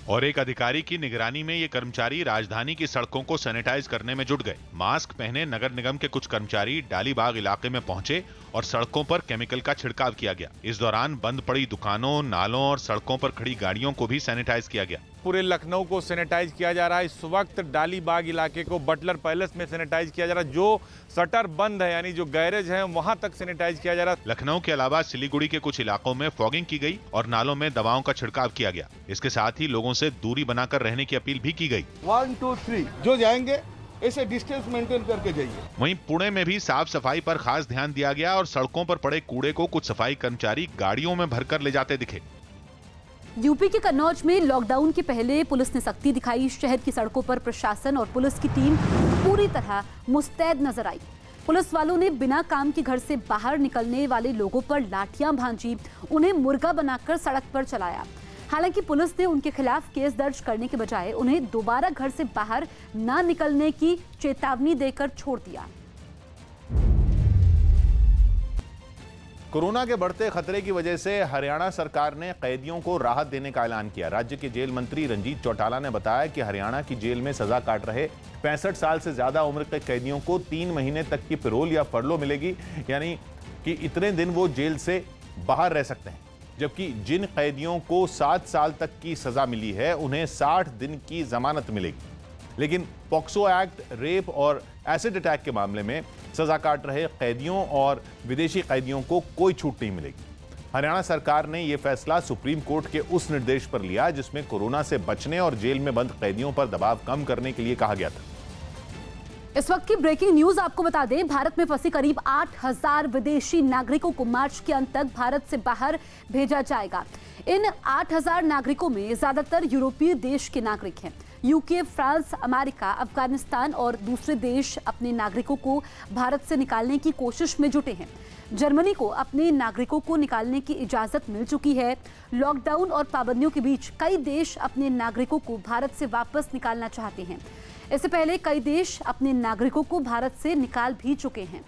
और एक अधिकारी की निगरानी में ये कर्मचारी राजधानी की सड़कों को सैनिटाइज करने में जुट गए। मास्क पहने नगर निगम के कुछ कर्मचारी डालीबाग इलाके में पहुंचे और सड़कों पर केमिकल का छिड़काव किया गया। इस दौरान बंद पड़ी दुकानों, नालों और सड़कों पर खड़ी गाड़ियों को भी सैनिटाइज किया गया। पूरे लखनऊ को सैनिटाइज किया जा रहा है। इस वक्त डालीबाग इलाके को बटलर पैलेस में सैनिटाइज किया जा रहा है। जो शटर बंद है यानी जो गैरेज है वहां तक सैनिटाइज किया जा रहा है। लखनऊ के अलावा सिलीगुड़ी के कुछ इलाकों में फॉगिंग की गई और नालों में दवाओं का छिड़काव किया गया। इसके साथ ही लोगों से दूरी बनाकर रहने की अपील भी की गई। 1 2 3 जो जाएंगे ऐसे डिस्टेंस मेंटेन करके जाइए। वहीं पुणे में भी साफ सफाई पर खास ध्यान दिया गया और सड़कों पर पड़े कूड़े को कुछ सफाई कर्मचारी गाड़ियों में भरकर ले जाते दिखे। यूपी के कन्नौज में लॉकडाउन के पहले पुलिस ने सख्ती दिखाई। शहर की सड़कों पर प्रशासन और पुलिस की टीम पूरी तरह मुस्तैद नजर आई। पुलिस वालों ने बिना काम के घर से बाहर निकलने वाले लोगों पर लाठियां भांजी, उन्हें मुर्गा बनाकर सड़क पर चलाया। हालांकि पुलिस ने उनके खिलाफ केस दर्ज करने के बजाय उन्हें दोबारा घर से बाहर ना निकलने की चेतावनी देकर छोड़ दिया। कोरोना के बढ़ते खतरे की वजह से हरियाणा सरकार ने कैदियों को राहत देने का ऐलान किया। राज्य के जेल मंत्री रंजीत चौटाला ने बताया कि हरियाणा की जेल में सजा काट रहे 65 साल से ज्यादा उम्र के कैदियों को 3 महीने तक की पैरोल या फरलो मिलेगी, यानी कि इतने दिन वो जेल से बाहर रह सकते हैं। जबकि जिन कैदियों को 7 साल तक की सजा मिली है उन्हें 60 दिन की जमानत मिलेगी। लेकिन पॉक्सो एक्ट, रेप और एसिड अटैक के मामले में सजा काट रहे कैदियों और विदेशी कैदियों को कोई छूट नहीं मिलेगी। हरियाणा सरकार ने यह फैसला सुप्रीम कोर्ट के उस निर्देश पर लिया जिसमें कोरोना से बचने और जेल में बंद कैदियों पर दबाव कम करने के लिए कहा गया था। इस वक्त की ब्रेकिंग न्यूज आपको बता दें, भारत में फंसी करीब 8000 विदेशी नागरिकों को मार्च के अंत तक भारत से बाहर भेजा जाएगा। इन 8000 नागरिकों में ज्यादातर यूरोपीय देश के नागरिक हैं। यूके, फ्रांस, अमेरिका, अफगानिस्तान और दूसरे देश अपने नागरिकों को भारत से निकालने की कोशिश में जुटे हैं। जर्मनी को अपने नागरिकों को निकालने की इजाजत मिल चुकी है। लॉकडाउन और पाबंदियों के बीच कई देश अपने नागरिकों को भारत से वापस निकालना चाहते हैं। इससे पहले कई देश अपने नागरिकों को भारत से निकाल भी चुके हैं।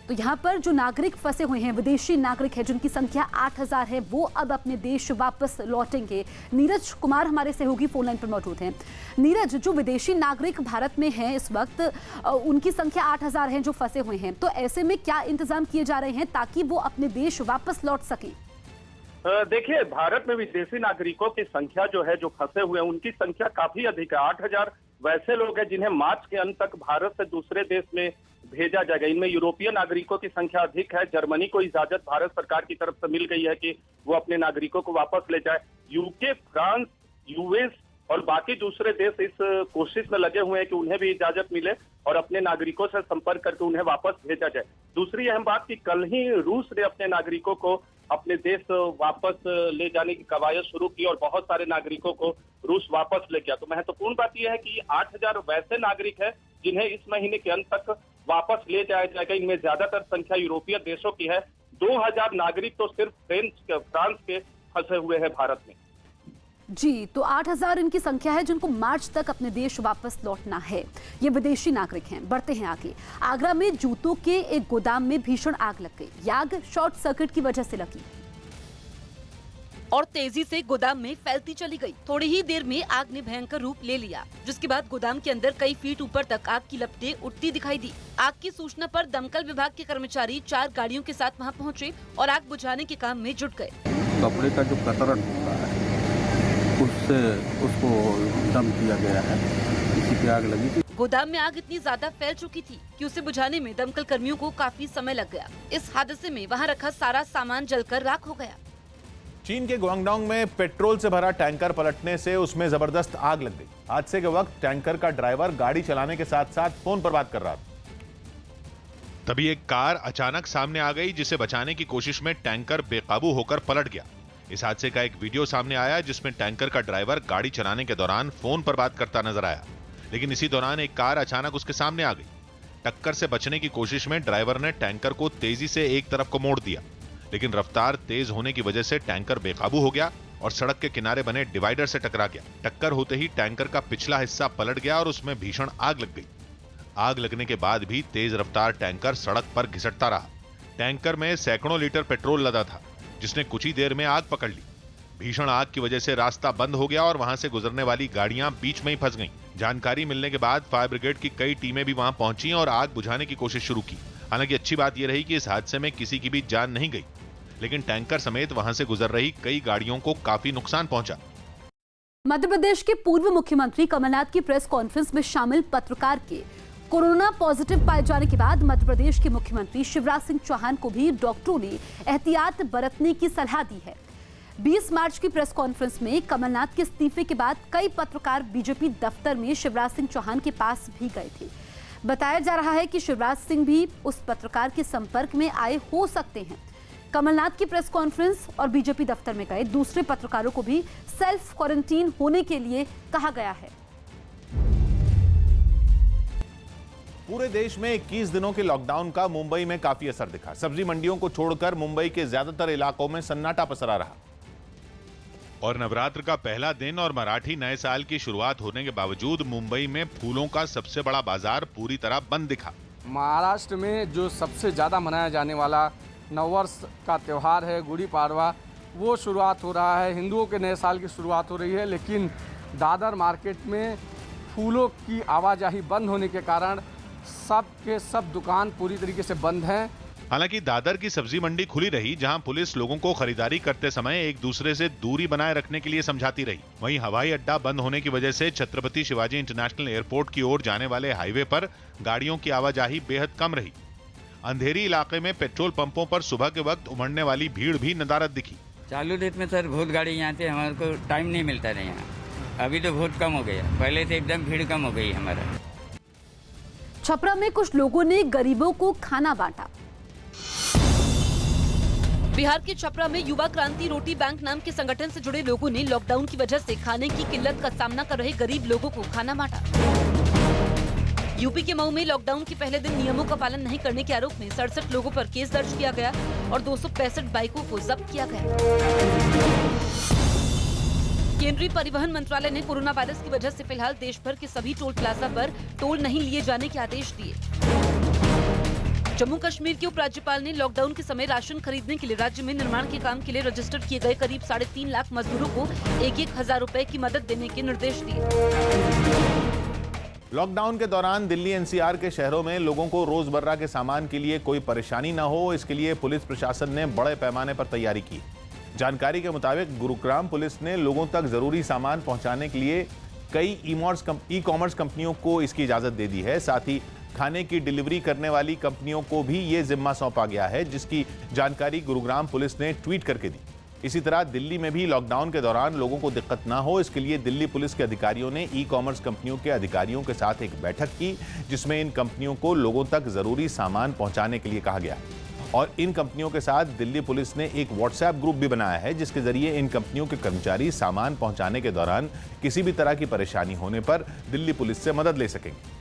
तो यहाँ पर जो नागरिक फंसे हुए हैं, विदेशी नागरिक हैं जिनकी संख्या 8000 है, वो अब अपने देश वापस लौटेंगे। नीरज कुमार हमारे सहयोगी फोन लाइन पर मौजूद हैं। नीरज, जो विदेशी नागरिक भारत में हैं इस वक्त, उनकी संख्या 8000 है जो फंसे हुए हैं, तो ऐसे में क्या इंतजाम किए जा रहे हैं ताकि वो अपने देश वापस लौट सकें? देखिए, भारत में विदेशी नागरिकों की संख्या जो है, जो फंसे हुए हैं, उनकी संख्या काफी अधिक है। 8000 वैसे लोग हैं जिन्हें मार्च के अंत तक भारत से दूसरे देश में भेजा जाएगा। इनमें यूरोपीय नागरिकों की संख्या अधिक है। जर्मनी को इजाजत भारत सरकार की तरफ से मिल गई है कि वो अपने नागरिकों को वापस ले जाए। यूके, फ्रांस, यूएस और बाकी दूसरे देश इस कोशिश में लगे हुए हैं कि उन्हें भी इजाजत मिले और अपने नागरिकों से संपर्क करके उन्हें वापस भेजा जाए। दूसरी अहम बात कि कल ही रूस ने अपने नागरिकों को अपने देश वापस ले जाने की कवायद शुरू की और बहुत सारे नागरिकों को रूस वापस ले गया। तो महत्वपूर्ण बात यह है कि 8000 वैसे नागरिक हैं जिन्हें इस महीने के अंत तक वापस ले जाया जाएगा। इनमें ज्यादातर संख्या यूरोपीय देशों की है। 2000 नागरिक तो सिर्फ फ्रांस के फंसे हुए हैं भारत में। जी, तो 8000 इनकी संख्या है जिनको मार्च तक अपने देश वापस लौटना है। ये विदेशी नागरिक हैं। बढ़ते हैं आगे। आगरा में जूतों के एक गोदाम में भीषण आग लग गई। आग शॉर्ट सर्किट की वजह से लगी और तेजी से गोदाम में फैलती चली गई। थोड़ी ही देर में आग ने भयंकर रूप ले लिया, जिसके बाद गोदाम के अंदर कई फीट ऊपर तक आग की लपटें उठती दिखाई दी। आग की सूचना पर दमकल विभाग के कर्मचारी 4 गाड़ियों के साथ वहां पहुंचे और आग बुझाने के काम में जुट गए। कपड़े का जो कतरन होता है उससे उसको दम किया गया है, इसी की आग लगी थी। गोदाम में आग इतनी ज्यादा फैल चुकी थी कि उसे बुझाने में दमकल कर्मियों को काफी समय लग गया। इस हादसे में वहां रखा सारा सामान जलकर राख हो गया। चीन के गुआंगडोंग में पेट्रोल से भरा टैंकर पलटने से उसमें जबरदस्त आग लग गई। हादसे के वक्त टैंकर का ड्राइवर गाड़ी चलाने के साथ साथ फोन पर बात कर रहा था। तभी एक कार अचानक सामने आ गई, जिसे बचाने की कोशिश में टैंकर बेकाबू होकर पलट गया। इस हादसे का एक वीडियो सामने आया जिसमें टैंकर का ड्राइवर गाड़ी चलाने के दौरान फोन पर बात करता नजर आया, लेकिन इसी दौरान एक कार अचानक उसके सामने आ गई। टक्कर से बचने की कोशिश में ड्राइवर ने टैंकर को तेजी से एक तरफ को मोड़ दिया, लेकिन रफ्तार तेज होने की वजह से टैंकर बेकाबू हो गया और सड़क के किनारे बने डिवाइडर से टकरा गया। टक्कर होते ही टैंकर का पिछला हिस्सा पलट गया और उसमें भीषण आग लग गई। आग लगने के बाद भी तेज रफ्तार टैंकर सड़क पर घिसटता रहा। टैंकर में सैकड़ों लीटर पेट्रोल लदा था, जिसने कुछ ही देर में आग पकड़ ली। भीषण आग की वजह से रास्ता बंद हो गया और वहां से गुजरने वाली गाड़ियां बीच में ही फंस गईं। जानकारी मिलने के बाद फायर ब्रिगेड की कई टीमें भी वहां पहुंची और आग बुझाने की कोशिश शुरू की। हालांकि अच्छी बात यह रही कि इस हादसे में किसी की भी जान नहीं गई, लेकिन टैंकर समेत वहां से गुजर रही कई गाड़ियों को काफी नुकसान पहुंचा। मध्य प्रदेश के पूर्व मुख्यमंत्री कमलनाथ की प्रेस कॉन्फ्रेंस में शामिल पत्रकार के कोरोना पॉजिटिव पाए जाने के बाद मध्य प्रदेश के मुख्यमंत्री शिवराज सिंह चौहान को भी डॉक्टरों ने एहतियात बरतने की सलाह दी है। 20 मार्च की प्रेस कॉन्फ्रेंस में कमलनाथ के इस्तीफे के बाद कई पत्रकार बीजेपी दफ्तर में शिवराज सिंह चौहान के पास भी गए थे। बताया जा रहा है कि शिवराज सिंह भी उस पत्रकार के संपर्क में आए हो सकते हैं। कमलनाथ की प्रेस कॉन्फ्रेंस और बीजेपी दफ्तर में गए दूसरे पत्रकारों को भी सेल्फ क्वारंटीन होने के लिए कहा गया है। पूरे देश में 21 दिनों के लॉकडाउन का मुंबई में काफी असर दिखा। सब्जी मंडियों को छोड़कर मुंबई के ज्यादातर इलाकों में सन्नाटा पसरा रहा। और नवरात्र का पहला दिन और मराठी नए साल की शुरुआत होने के बावजूद मुंबई में फूलों का सबसे बड़ा बाजार पूरी तरह बंद दिखा। महाराष्ट्र में जो सबसे ज़्यादा मनाया जाने वाला नववर्ष का त्यौहार है गुड़ी पाड़वा, वो शुरुआत हो रहा है। हिंदुओं के नए साल की शुरुआत हो रही है, लेकिन दादर मार्केट में फूलों की आवाजाही बंद होने के कारण सब के सब दुकान पूरी तरीके से बंद हैं। हालांकि दादर की सब्जी मंडी खुली रही, जहां पुलिस लोगों को खरीदारी करते समय एक दूसरे से दूरी बनाए रखने के लिए समझाती रही। वहीं हवाई अड्डा बंद होने की वजह से छत्रपति शिवाजी इंटरनेशनल एयरपोर्ट की ओर जाने वाले हाईवे पर गाड़ियों की आवाजाही बेहद कम रही। अंधेरी इलाके में पेट्रोल पंपों पर सुबह के वक्त उमड़ने वाली भीड़ भी नदारद दिखी। चालू डेट में सर बहुत गाड़ी यहाँ से, हमारे को टाइम नहीं मिलता है यहाँ। अभी तो बहुत कम हो गया, पहले से एकदम भीड़ कम हो गई हमारा। छपरा में कुछ लोगों ने गरीबों को खाना बांटा। बिहार के छपरा में युवा क्रांति रोटी बैंक नाम के संगठन से जुड़े लोगों ने लॉकडाउन की वजह से खाने की किल्लत का सामना कर रहे गरीब लोगों को खाना बांटा। यूपी के मऊ में लॉकडाउन के पहले दिन नियमों का पालन नहीं करने के आरोप में 67 लोगों पर केस दर्ज किया गया और 265 बाइकों को जब्त किया गया। केंद्रीय परिवहन मंत्रालय ने कोरोना वायरस की वजह से फिलहाल देश भर के सभी टोल प्लाजा पर टोल नहीं लिए जाने के आदेश दिए। जम्मू कश्मीर के उपराज्यपाल ने लॉकडाउन के समय राशन खरीदने के लिए राज्य में निर्माण के काम के लिए रजिस्टर किए गए करीब 3.5 लाख मजदूरों को 1,000 रुपए की मदद देने के निर्देश दिए। लॉकडाउन के दौरान दिल्ली एनसीआर के शहरों में लोगों को रोजमर्रा के सामान के लिए कोई परेशानी न हो, इसके लिए पुलिस प्रशासन ने बड़े पैमाने पर तैयारी की। जानकारी के मुताबिक गुरुग्राम पुलिस ने लोगों तक जरूरी सामान पहुंचाने के लिए कई ई कॉमर्स कंपनियों को इसकी इजाजत दे दी है। साथ ही खाने की डिलीवरी करने वाली कंपनियों को भी ये जिम्मा सौंपा गया है, जिसकी जानकारी गुरुग्राम पुलिस ने ट्वीट करके दी। इसी तरह दिल्ली में भी लॉकडाउन के दौरान लोगों को दिक्कत ना हो, इसके लिए दिल्ली पुलिस के अधिकारियों ने ई कॉमर्स कंपनियों के अधिकारियों के साथ एक बैठक की, जिसमें इन कंपनियों को लोगों तक जरूरी सामान पहुंचाने के लिए कहा गया। और इन कंपनियों के साथ दिल्ली पुलिस ने एक व्हाट्सएप ग्रुप भी बनाया है, जिसके जरिए इन कंपनियों के कर्मचारी सामान पहुंचाने के दौरान किसी भी तरह की परेशानी होने पर दिल्ली पुलिस से मदद ले सकेंगे।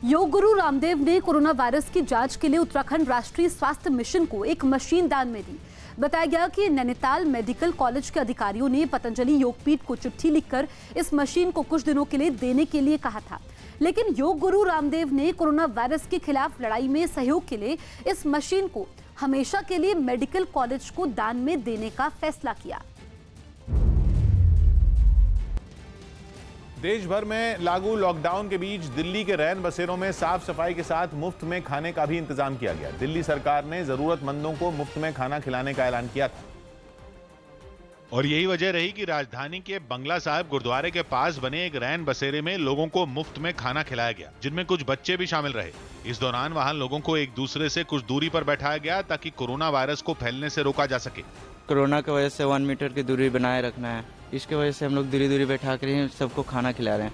योग गुरु रामदेव ने कोरोना वायरस की जांच के लिए उत्तराखंड राष्ट्रीय स्वास्थ्य मिशन को एक मशीन दान में दी। बताया गया कि नैनीताल मेडिकल कॉलेज के अधिकारियों ने पतंजलि योगपीठ को चिट्ठी लिखकर इस मशीन को कुछ दिनों के लिए देने के लिए कहा था, लेकिन योग गुरु रामदेव ने कोरोना वायरस के खिलाफ लड़ाई में सहयोग के लिए इस मशीन को हमेशा के लिए मेडिकल कॉलेज को दान में देने का फैसला किया। देश भर में लागू लॉकडाउन के बीच दिल्ली के रैन बसेरों में साफ सफाई के साथ मुफ्त में खाने का भी इंतजाम किया गया। दिल्ली सरकार ने जरूरतमंदों को मुफ्त में खाना खिलाने का ऐलान किया था। और यही वजह रही कि राजधानी के बंगला साहिब गुरुद्वारे के पास बने एक रैन बसेरे में लोगों को मुफ्त में खाना खिलाया गया, जिनमें कुछ बच्चे भी शामिल रहे। इस दौरान वहां लोगों को एक दूसरे से कुछ दूरी पर बैठाया गया ताकि कोरोना वायरस को फैलने से रोका जा सके। कोरोना की वजह से 1 मीटर की दूरी बनाए रखना है, इसके वजह से हम लोग दूरी बैठा कर ही सबको खाना खिला रहे हैं।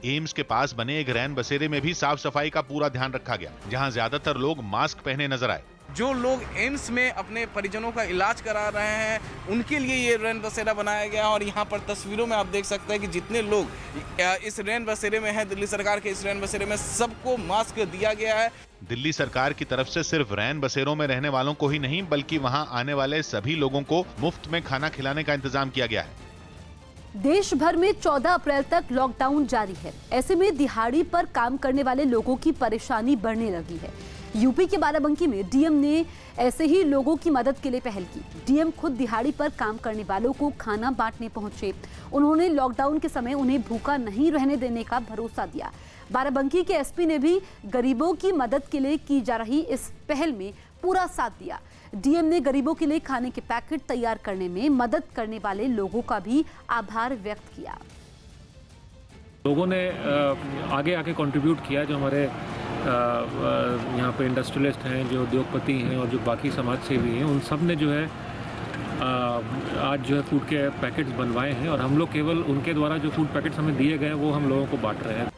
एम्स के पास बने एक रैन बसेरे में भी साफ सफाई का पूरा ध्यान रखा गया, जहां ज्यादातर लोग मास्क पहने नजर आए। जो लोग एम्स में अपने परिजनों का इलाज करा रहे हैं, उनके लिए ये रैन बसेरा बनाया गया। और यहाँ पर तस्वीरों में आप देख सकते हैं कि जितने लोग इस रैन बसेरे में हैं, दिल्ली सरकार के इस रैन बसेरे में सबको मास्क दिया गया है। दिल्ली सरकार की तरफ से सिर्फ रैन बसेरों में रहने वालों को ही नहीं, बल्कि वहां आने वाले सभी लोगों को मुफ्त में खाना खिलाने का इंतजाम किया गया है। देश भर में 14 अप्रैल तक लॉकडाउन जारी है। ऐसे में दिहाड़ी पर काम करने वाले लोगों की परेशानी बढ़ने लगी है। यूपी के बाराबंकी में डीएम ने ऐसे ही लोगों की मदद के लिए पहल की। डीएम खुद दिहाड़ी पर काम करने वालों को खाना बांटने पहुंचे। उन्होंने लॉकडाउन के समय उन्हें भूखा नहीं रहने देने का भरोसा दिया। बाराबंकी के एसपी ने भी गरीबों की मदद के लिए की जा रही इस पहल में पूरा साथ दिया। डीएम ने गरीबों के लिए खाने के पैकेट तैयार करने में मदद करने वाले लोगों का भी आभार व्यक्त किया। लोगों ने आगे आके कंट्रीब्यूट किया, जो हमारे यहाँ पे इंडस्ट्रियलिस्ट हैं, जो उद्योगपति हैं और जो बाकी समाज सेवी हैं, उन सब ने जो है आज जो है फूड के पैकेट्स बनवाए हैं और हम लोग केवल उनके द्वारा जो फूड पैकेट्स हमें दिए गए वो हम लोगों को बांट रहे हैं।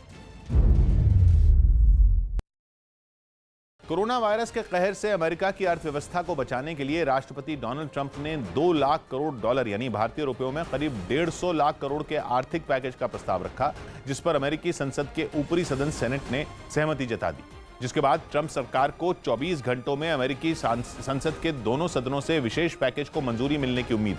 कोरोना वायरस के कहर से अमेरिका की अर्थव्यवस्था को बचाने के लिए राष्ट्रपति डोनाल्ड ट्रंप ने 2 लाख करोड़ डॉलर यानी भारतीय रुपयों में करीब 150 लाख करोड़ के आर्थिक पैकेज का प्रस्ताव रखा, जिस पर अमेरिकी संसद के ऊपरी सदन सेनेट ने सहमति जता दी, जिसके बाद ट्रंप सरकार को 24 घंटों में अमेरिकी संसद के दोनों सदनों से विशेष पैकेज को मंजूरी मिलने की उम्मीद।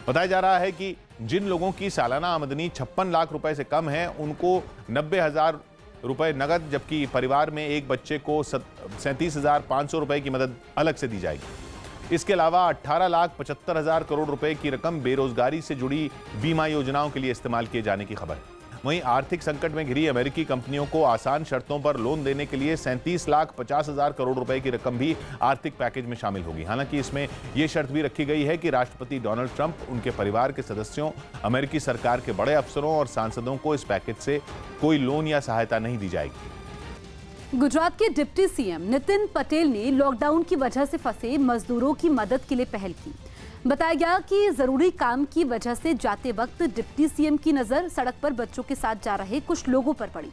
बताया जा रहा है कि जिन लोगों की सालाना आमदनी 56 लाख रुपए से कम है, उनको 90,000 रुपए नगद, जबकि परिवार में एक बच्चे को 37,500 रुपए की मदद अलग से दी जाएगी। इसके अलावा 18,75,000 करोड़ रुपए की रकम बेरोजगारी से जुड़ी बीमा योजनाओं के लिए इस्तेमाल किए जाने की खबर है। वहीं आर्थिक संकट में घिरी अमेरिकी कंपनियों को आसान शर्तों पर लोन देने के लिए 37,50,000 करोड़ रुपए की रकम भी आर्थिक पैकेज में शामिल होगी। हालांकि इसमें यह शर्त भी रखी गई है कि राष्ट्रपति डोनाल्ड ट्रंप, उनके परिवार के सदस्यों, अमेरिकी सरकार के बड़े अफसरों और सांसदों को इस पैकेज से कोई लोन या सहायता नहीं दी जाएगी। गुजरात के डिप्टी सीएम नितिन पटेल ने लॉकडाउन की वजह से फंसे मजदूरों की मदद के लिए पहल की। बताया गया कि जरूरी काम की वजह से जाते वक्त डिप्टी सीएम की नजर सड़क पर बच्चों के साथ जा रहे कुछ लोगों पर पड़ी।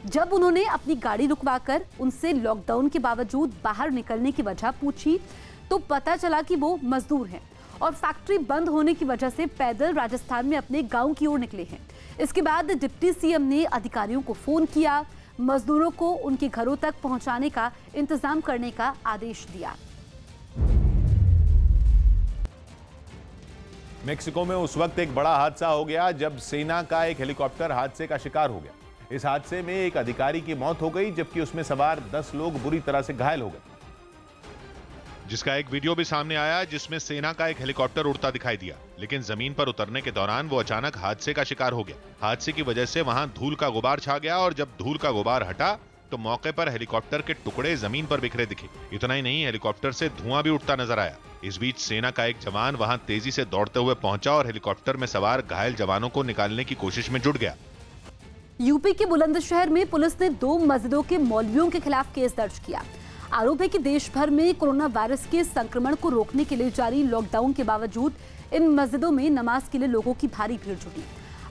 जब उन्होंने अपनी गाड़ी रुकवाकर उनसे लॉकडाउन के बावजूद बाहर निकलने की वजह पूछी तो पता चला कि वो मजदूर हैं और फैक्ट्री बंद होने की वजह से पैदल राजस्थान में अपने गांव की ओर निकले हैं। इसके बाद डिप्टी सीएम ने अधिकारियों को फोन किया, मजदूरों को उनके घरों तक पहुंचाने का इंतजाम करने का आदेश दिया। मेक्सिको में उस वक्त एक बड़ा हादसा हो गया जब सेना का एक हेलीकॉप्टर हादसे का शिकार हो गया। इस हादसे में एक अधिकारी की मौत हो गई, जबकि उसमें सवार 10 लोग बुरी तरह से घायल हो गए। जिसका एक वीडियो भी सामने आया जिसमें सेना का एक हेलीकॉप्टर उड़ता दिखाई दिया, लेकिन जमीन पर उतरने के दौरान वो अचानक हादसे का शिकार हो गया। हादसे की वजह से वहां धूल का गुबार छा गया और जब धूल का गुबार हटा तो मौके पर हेलीकॉप्टर के टुकड़े जमीन पर बिखरे दिखे। इतना ही नहीं, हेलीकॉप्टर से धुआं भी उठता नजर आया। इस बीच सेना का एक जवान वहां तेजी से दौड़ते हुए पहुंचा और हेलीकॉप्टर में सवार घायल जवानों को निकालने की कोशिश में जुट गया। यूपी के बुलंदशहर में पुलिस ने 2 मस्जिदों के मौलवियों के खिलाफ केस दर्ज किया। आरोप है कि देश भर में कोरोना वायरस के संक्रमण को रोकने के लिए जारी लॉकडाउन के बावजूद इन मस्जिदों में नमाज के लिए लोगों की भारी भीड़ जुटी।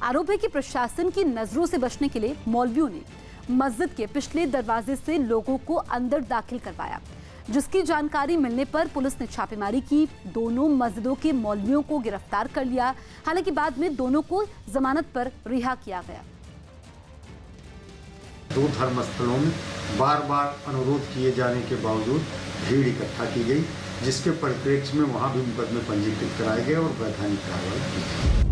आरोप है कि प्रशासन की नजरों से बचने के लिए मौलवियों ने मस्जिद के पिछले दरवाजे से लोगों को अंदर दाखिल करवाया, जिसकी जानकारी मिलने पर पुलिस ने छापेमारी की। दोनों मस्जिदों के मौलवियों को गिरफ्तार कर लिया। हालांकि बाद में दोनों को जमानत पर रिहा किया गया। 2 धर्मस्थलों में बार बार अनुरोध किए जाने के बावजूद भीड़ इकट्ठा की गई, जिसके परिप्रेक्ष्य में वहां भी मुकदमे पंजीकृत कराए गए और वैधानिक कार्रवाई की गई।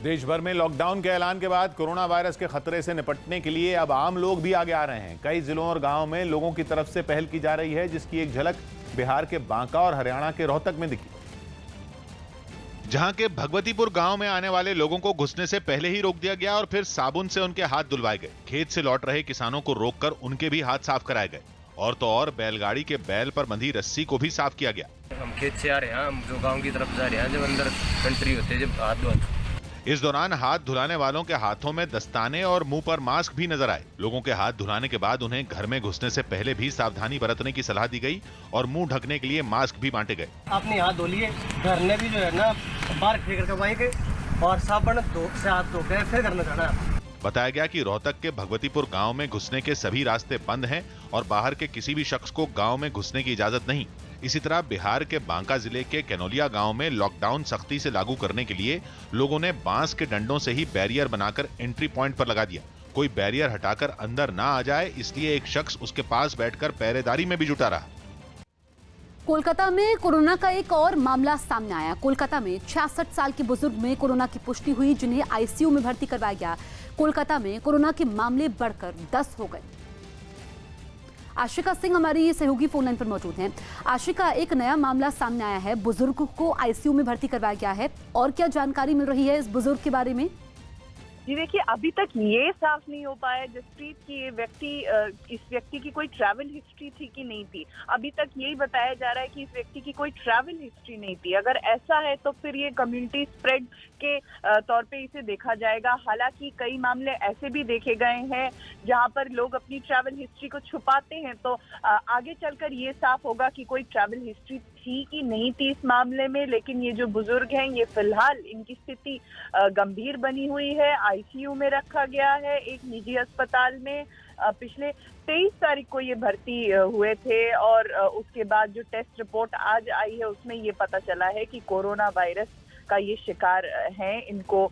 देश भर में लॉकडाउन के ऐलान के बाद कोरोना वायरस के खतरे से निपटने के लिए अब आम लोग भी आगे आ रहे हैं। कई जिलों और गांवों में लोगों की तरफ से पहल की जा रही है, जिसकी एक झलक बिहार के बांका और हरियाणा के रोहतक में दिखी, जहां के भगवतीपुर गांव में आने वाले लोगों को घुसने से पहले ही रोक दिया गया और फिर साबुन से उनके हाथ धुलवाए गए। खेत से लौट रहे किसानों को रोककर उनके भी हाथ साफ कराए गए और तो और बैलगाड़ी के बैल पर बंधी रस्सी को भी साफ किया गया। हम खेत से आ रहे हैं, हम जो गांव की तरफ जा रहे हैं, जब अंदर एंट्री होते है, जब हाथ धो। इस दौरान हाथ धुलाने वालों के हाथों में दस्ताने और मुंह पर मास्क भी नजर आए। लोगों के हाथ धुलाने के बाद उन्हें घर में घुसने से पहले भी सावधानी बरतने की सलाह दी गई और मुंह ढकने के लिए मास्क भी बांटे गए। अपने हाथ धो लिए, घर में भी जो है ना बाहर फेंक कर वाएंगे और साबुन से हाथ धो के फिर घर में जाना। बताया गया कि रोहतक के भगवतीपुर गांव में घुसने के सभी रास्ते बंद हैं और बाहर के किसी भी शख्स को गांव में घुसने की इजाजत नहीं। इसी तरह बिहार के बांका जिले के कैनोलिया गांव में लॉकडाउन सख्ती से लागू करने के लिए लोगों ने बांस के डंडों से ही बैरियर बनाकर एंट्री पॉइंट पर लगा दिया। कोई बैरियर हटाकर अंदर ना आ जाए, इसलिए एक शख्स उसके पास बैठकर पहरेदारी में भी जुटा रहा। कोलकाता में कोरोना का एक और मामला सामने आया। कोलकाता में 66 साल के बुजुर्ग में कोरोना की पुष्टि हुई, जिन्हें आईसीयू में भर्ती करवाया गया। कोलकाता में कोरोना के मामले बढ़कर 10 हो गए। आशिका सिंह हमारी सहयोगी फोन लाइन पर मौजूद हैं। आशिका, एक नया मामला सामने आया है, बुजुर्ग को आईसीयू में भर्ती करवाया गया है, और क्या जानकारी मिल रही है इस बुजुर्ग के बारे में? जी देखिए, अभी तक ये साफ नहीं हो पाया जसप्रीत कि इस व्यक्ति की कोई ट्रैवल हिस्ट्री थी कि नहीं थी। अभी तक यही बताया जा रहा है कि इस व्यक्ति की कोई ट्रैवल हिस्ट्री नहीं थी। अगर ऐसा है तो फिर ये कम्युनिटी स्प्रेड के तौर पे इसे देखा जाएगा। हालांकि कई मामले ऐसे भी देखे गए हैं जहां पर लोग अपनी ट्रैवल हिस्ट्री को छुपाते हैं, तो आगे चलकर ये साफ होगा कि कोई ट्रैवल हिस्ट्री थी कि नहीं थी इस मामले में। लेकिन ये जो बुजुर्ग हैं, ये फिलहाल इनकी स्थिति गंभीर बनी हुई है। आईसीयू में रखा गया है एक निजी अस्पताल में। पिछले 23 तारीख को ये भर्ती हुए थे और उसके बाद जो टेस्ट रिपोर्ट आज आई है उसमें ये पता चला है कि कोरोना वायरस का ये शिकार हैं। इनको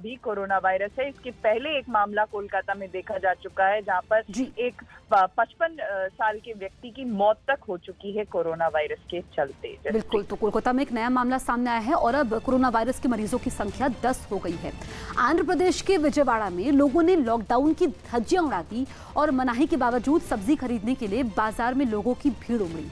भी कोरोना वायरस है। इसके पहले एक मामला कोलकाता में देखा जा चुका है जहां पर एक 55 साल के व्यक्ति की मौत तक हो चुकी है कोरोना वायरस के चलते। बिल्कुल, तो कोलकाता में एक नया मामला सामने आया है और अब कोरोना वायरस के मरीजों की संख्या 10 हो गई है। आंध्र प्रदेश के विजयवाड़ा में लोगों ने लॉकडाउन की धज्जियां उड़ा दी और मनाही के बावजूद सब्जी खरीदने के लिए बाजार में लोगों की भीड़ उमड़ी।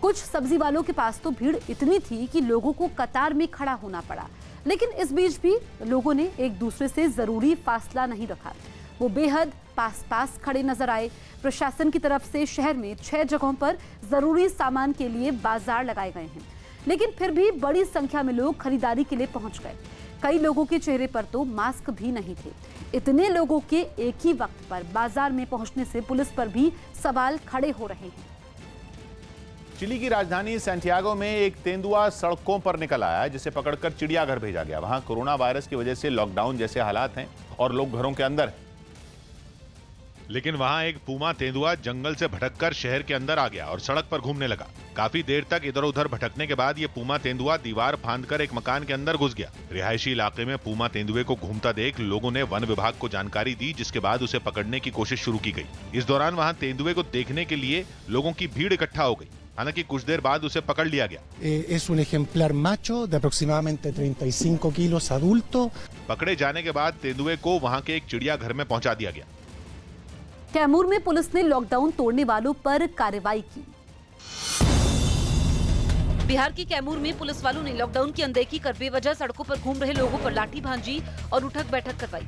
कुछ सब्जी वालों के पास तो भीड़ इतनी थी कि लोगों को कतार में खड़ा होना पड़ा, लेकिन इस बीच भी लोगों ने एक दूसरे से जरूरी फासला नहीं रखा। वो बेहद पास खड़े नजर आए। प्रशासन की तरफ से शहर में 6 जगहों पर जरूरी सामान के लिए बाजार लगाए गए हैं, लेकिन फिर भी बड़ी संख्या में लोग खरीदारी के लिए पहुंच गए। कई लोगों के चेहरे पर तो मास्क भी नहीं थे। इतने लोगों के एक ही वक्त पर बाजार में पहुंचने से पुलिस पर भी सवाल खड़े हो रहे हैं। चिली की राजधानी सैंटियागो में एक तेंदुआ सड़कों पर निकल आया, जिसे पकड़कर चिड़ियाघर भेजा गया। वहां कोरोना वायरस की वजह से लॉकडाउन जैसे हालात हैं और लोग घरों के अंदर हैं। लेकिन वहां एक पूमा तेंदुआ जंगल से भटककर शहर के अंदर आ गया और सड़क पर घूमने लगा। काफी देर तक इधर उधर भटकने के बाद ये पूमा तेंदुआ दीवार फांदकर एक मकान के अंदर घुस गया। रिहायशी इलाके में पूमा तेंदुए को घूमता देख लोगों ने वन विभाग को जानकारी दी, जिसके बाद उसे पकड़ने की कोशिश शुरू की गई। इस दौरान वहां तेंदुए को देखने के लिए लोगों की भीड़ इकट्ठा हो गई। हालांकि कुछ देर बाद उसे पकड़ लिया गया। Es un ejemplar macho de aproximadamente 35 kilos adulto. पकड़े जाने के बाद तेंदुए को वहां के एक चिड़ियाघर में पहुंचा दिया गया। कैमूर में पुलिस ने लॉकडाउन तोड़ने वालों पर कार्रवाई की। बिहार की कैमूर में पुलिस वालों ने लॉकडाउन की अनदेखी कर बेवजह सड़कों पर घूम रहे लोगों पर लाठी भांजी और उठक बैठक करवाई।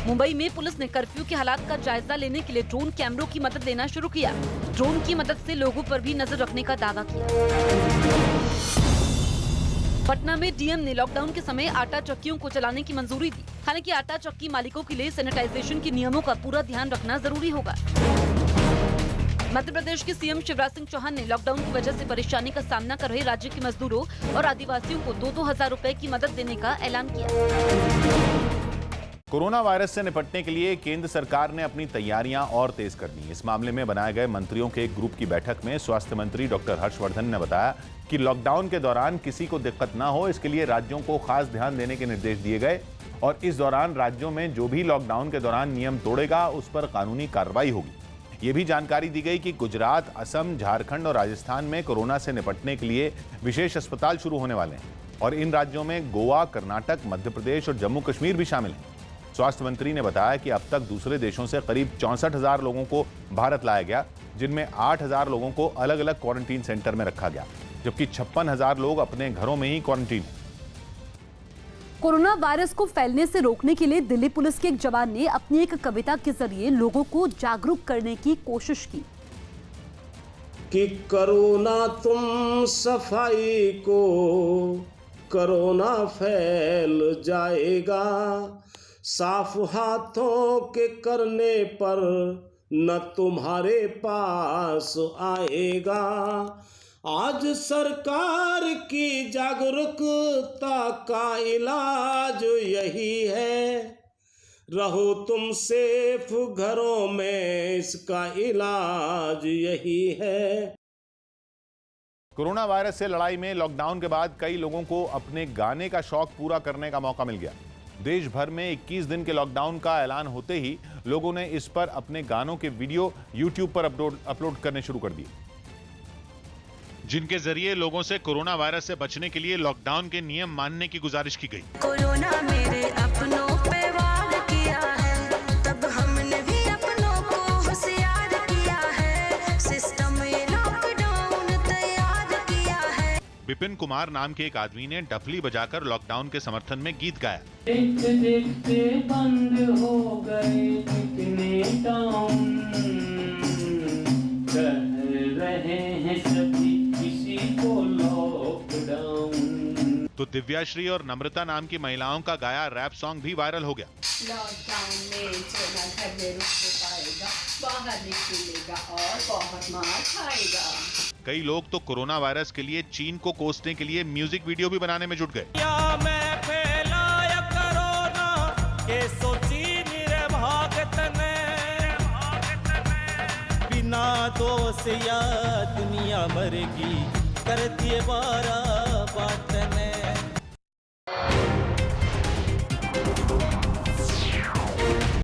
मुंबई में पुलिस ने कर्फ्यू के हालात का जायजा लेने के लिए ड्रोन कैमरों की मदद लेना शुरू किया। ड्रोन की मदद से लोगों पर भी नजर रखने का दावा किया। पटना में डीएम ने लॉकडाउन के समय आटा चक्कियों को चलाने की मंजूरी दी। हालांकि आटा चक्की मालिकों के लिए सैनिटाइजेशन के नियमों का पूरा ध्यान रखना जरूरी होगा। मध्य प्रदेश के सीएम शिवराज सिंह चौहान ने लॉकडाउन की वजह से परेशानी का सामना कर रहे राज्य के मजदूरों और आदिवासियों को 2-2 हजार रुपए की मदद देने का ऐलान किया। कोरोना वायरस से निपटने के लिए केंद्र सरकार ने अपनी तैयारियां और तेज कर दी। इस मामले में बनाए गए मंत्रियों के एक ग्रुप की बैठक में स्वास्थ्य मंत्री डॉक्टर हर्षवर्धन ने बताया कि लॉकडाउन के दौरान किसी को दिक्कत ना हो, इसके लिए राज्यों को खास ध्यान देने के निर्देश दिए गए और इस दौरान राज्यों में जो भी लॉकडाउन के दौरान नियम तोड़ेगा उस पर कानूनी कार्रवाई होगी। ये भी जानकारी दी गई कि गुजरात, असम, झारखंड और राजस्थान में कोरोना से निपटने के लिए विशेष अस्पताल शुरू होने वाले हैं और इन राज्यों में गोवा, कर्नाटक, मध्य प्रदेश और जम्मू कश्मीर भी शामिल हैं। स्वास्थ्य मंत्री ने बताया कि अब तक दूसरे देशों से करीब 64,000 लोगों को भारत लाया गया, जिनमें 8,000 लोगों को अलग अलग क्वारंटीन सेंटर में रखा गया, जबकि 56,000 लोग अपने घरों में ही क्वारंटीन। कोरोना वायरस को फैलने से रोकने के लिए दिल्ली पुलिस के एक जवान ने अपनी एक कविता के जरिए लोगों को जागरूक करने की कोशिश की कि कोरोना तुम सफाई को, कोरोना फैल जाएगा, साफ हाथों के करने पर न तुम्हारे पास आएगा। आज सरकार की जागरूकता का इलाज यही है, रहो तुम सेफ घरों में, इसका इलाज यही है। कोरोना वायरस से लड़ाई में लॉकडाउन के बाद कई लोगों को अपने गाने का शौक पूरा करने का मौका मिल गया। देश भर में 21 दिन के लॉकडाउन का ऐलान होते ही लोगों ने इस पर अपने गानों के वीडियो यूट्यूब पर अपलोड करने शुरू कर दिए, जिनके जरिए लोगों से कोरोना वायरस से बचने के लिए लॉकडाउन के नियम मानने की गुजारिश की गई। कोरोना मेरे अपनों पे वार किया है, तब हमने भी अपनों को होशियार किया है, सिस्टम में लॉकडाउन तैयार किया है। विपिन कुमार नाम के एक आदमी ने डफली बजाकर लॉकडाउन के समर्थन में गीत गाया। देखते देखते बंद हो गए कितने टाउन, कह रहे हैं सभी किसी को लॉकडाउन। तो दिव्याश्री और नम्रता नाम की महिलाओं का गाया रैप सॉन्ग भी वायरल हो गया। लॉकडाउन में चोना घर में रुक पाएगा, बाहर निकलेगा और बहुत मार खाएगा। कई लोग तो कोरोना वायरस के लिए चीन को कोसने के लिए म्यूजिक वीडियो भी बनाने में जुट गए। मैं फैलाया कोरोना के सोची मेरे भागत ने, बिना दोष या दुनिया मरेगी, कर दिए 12 बात।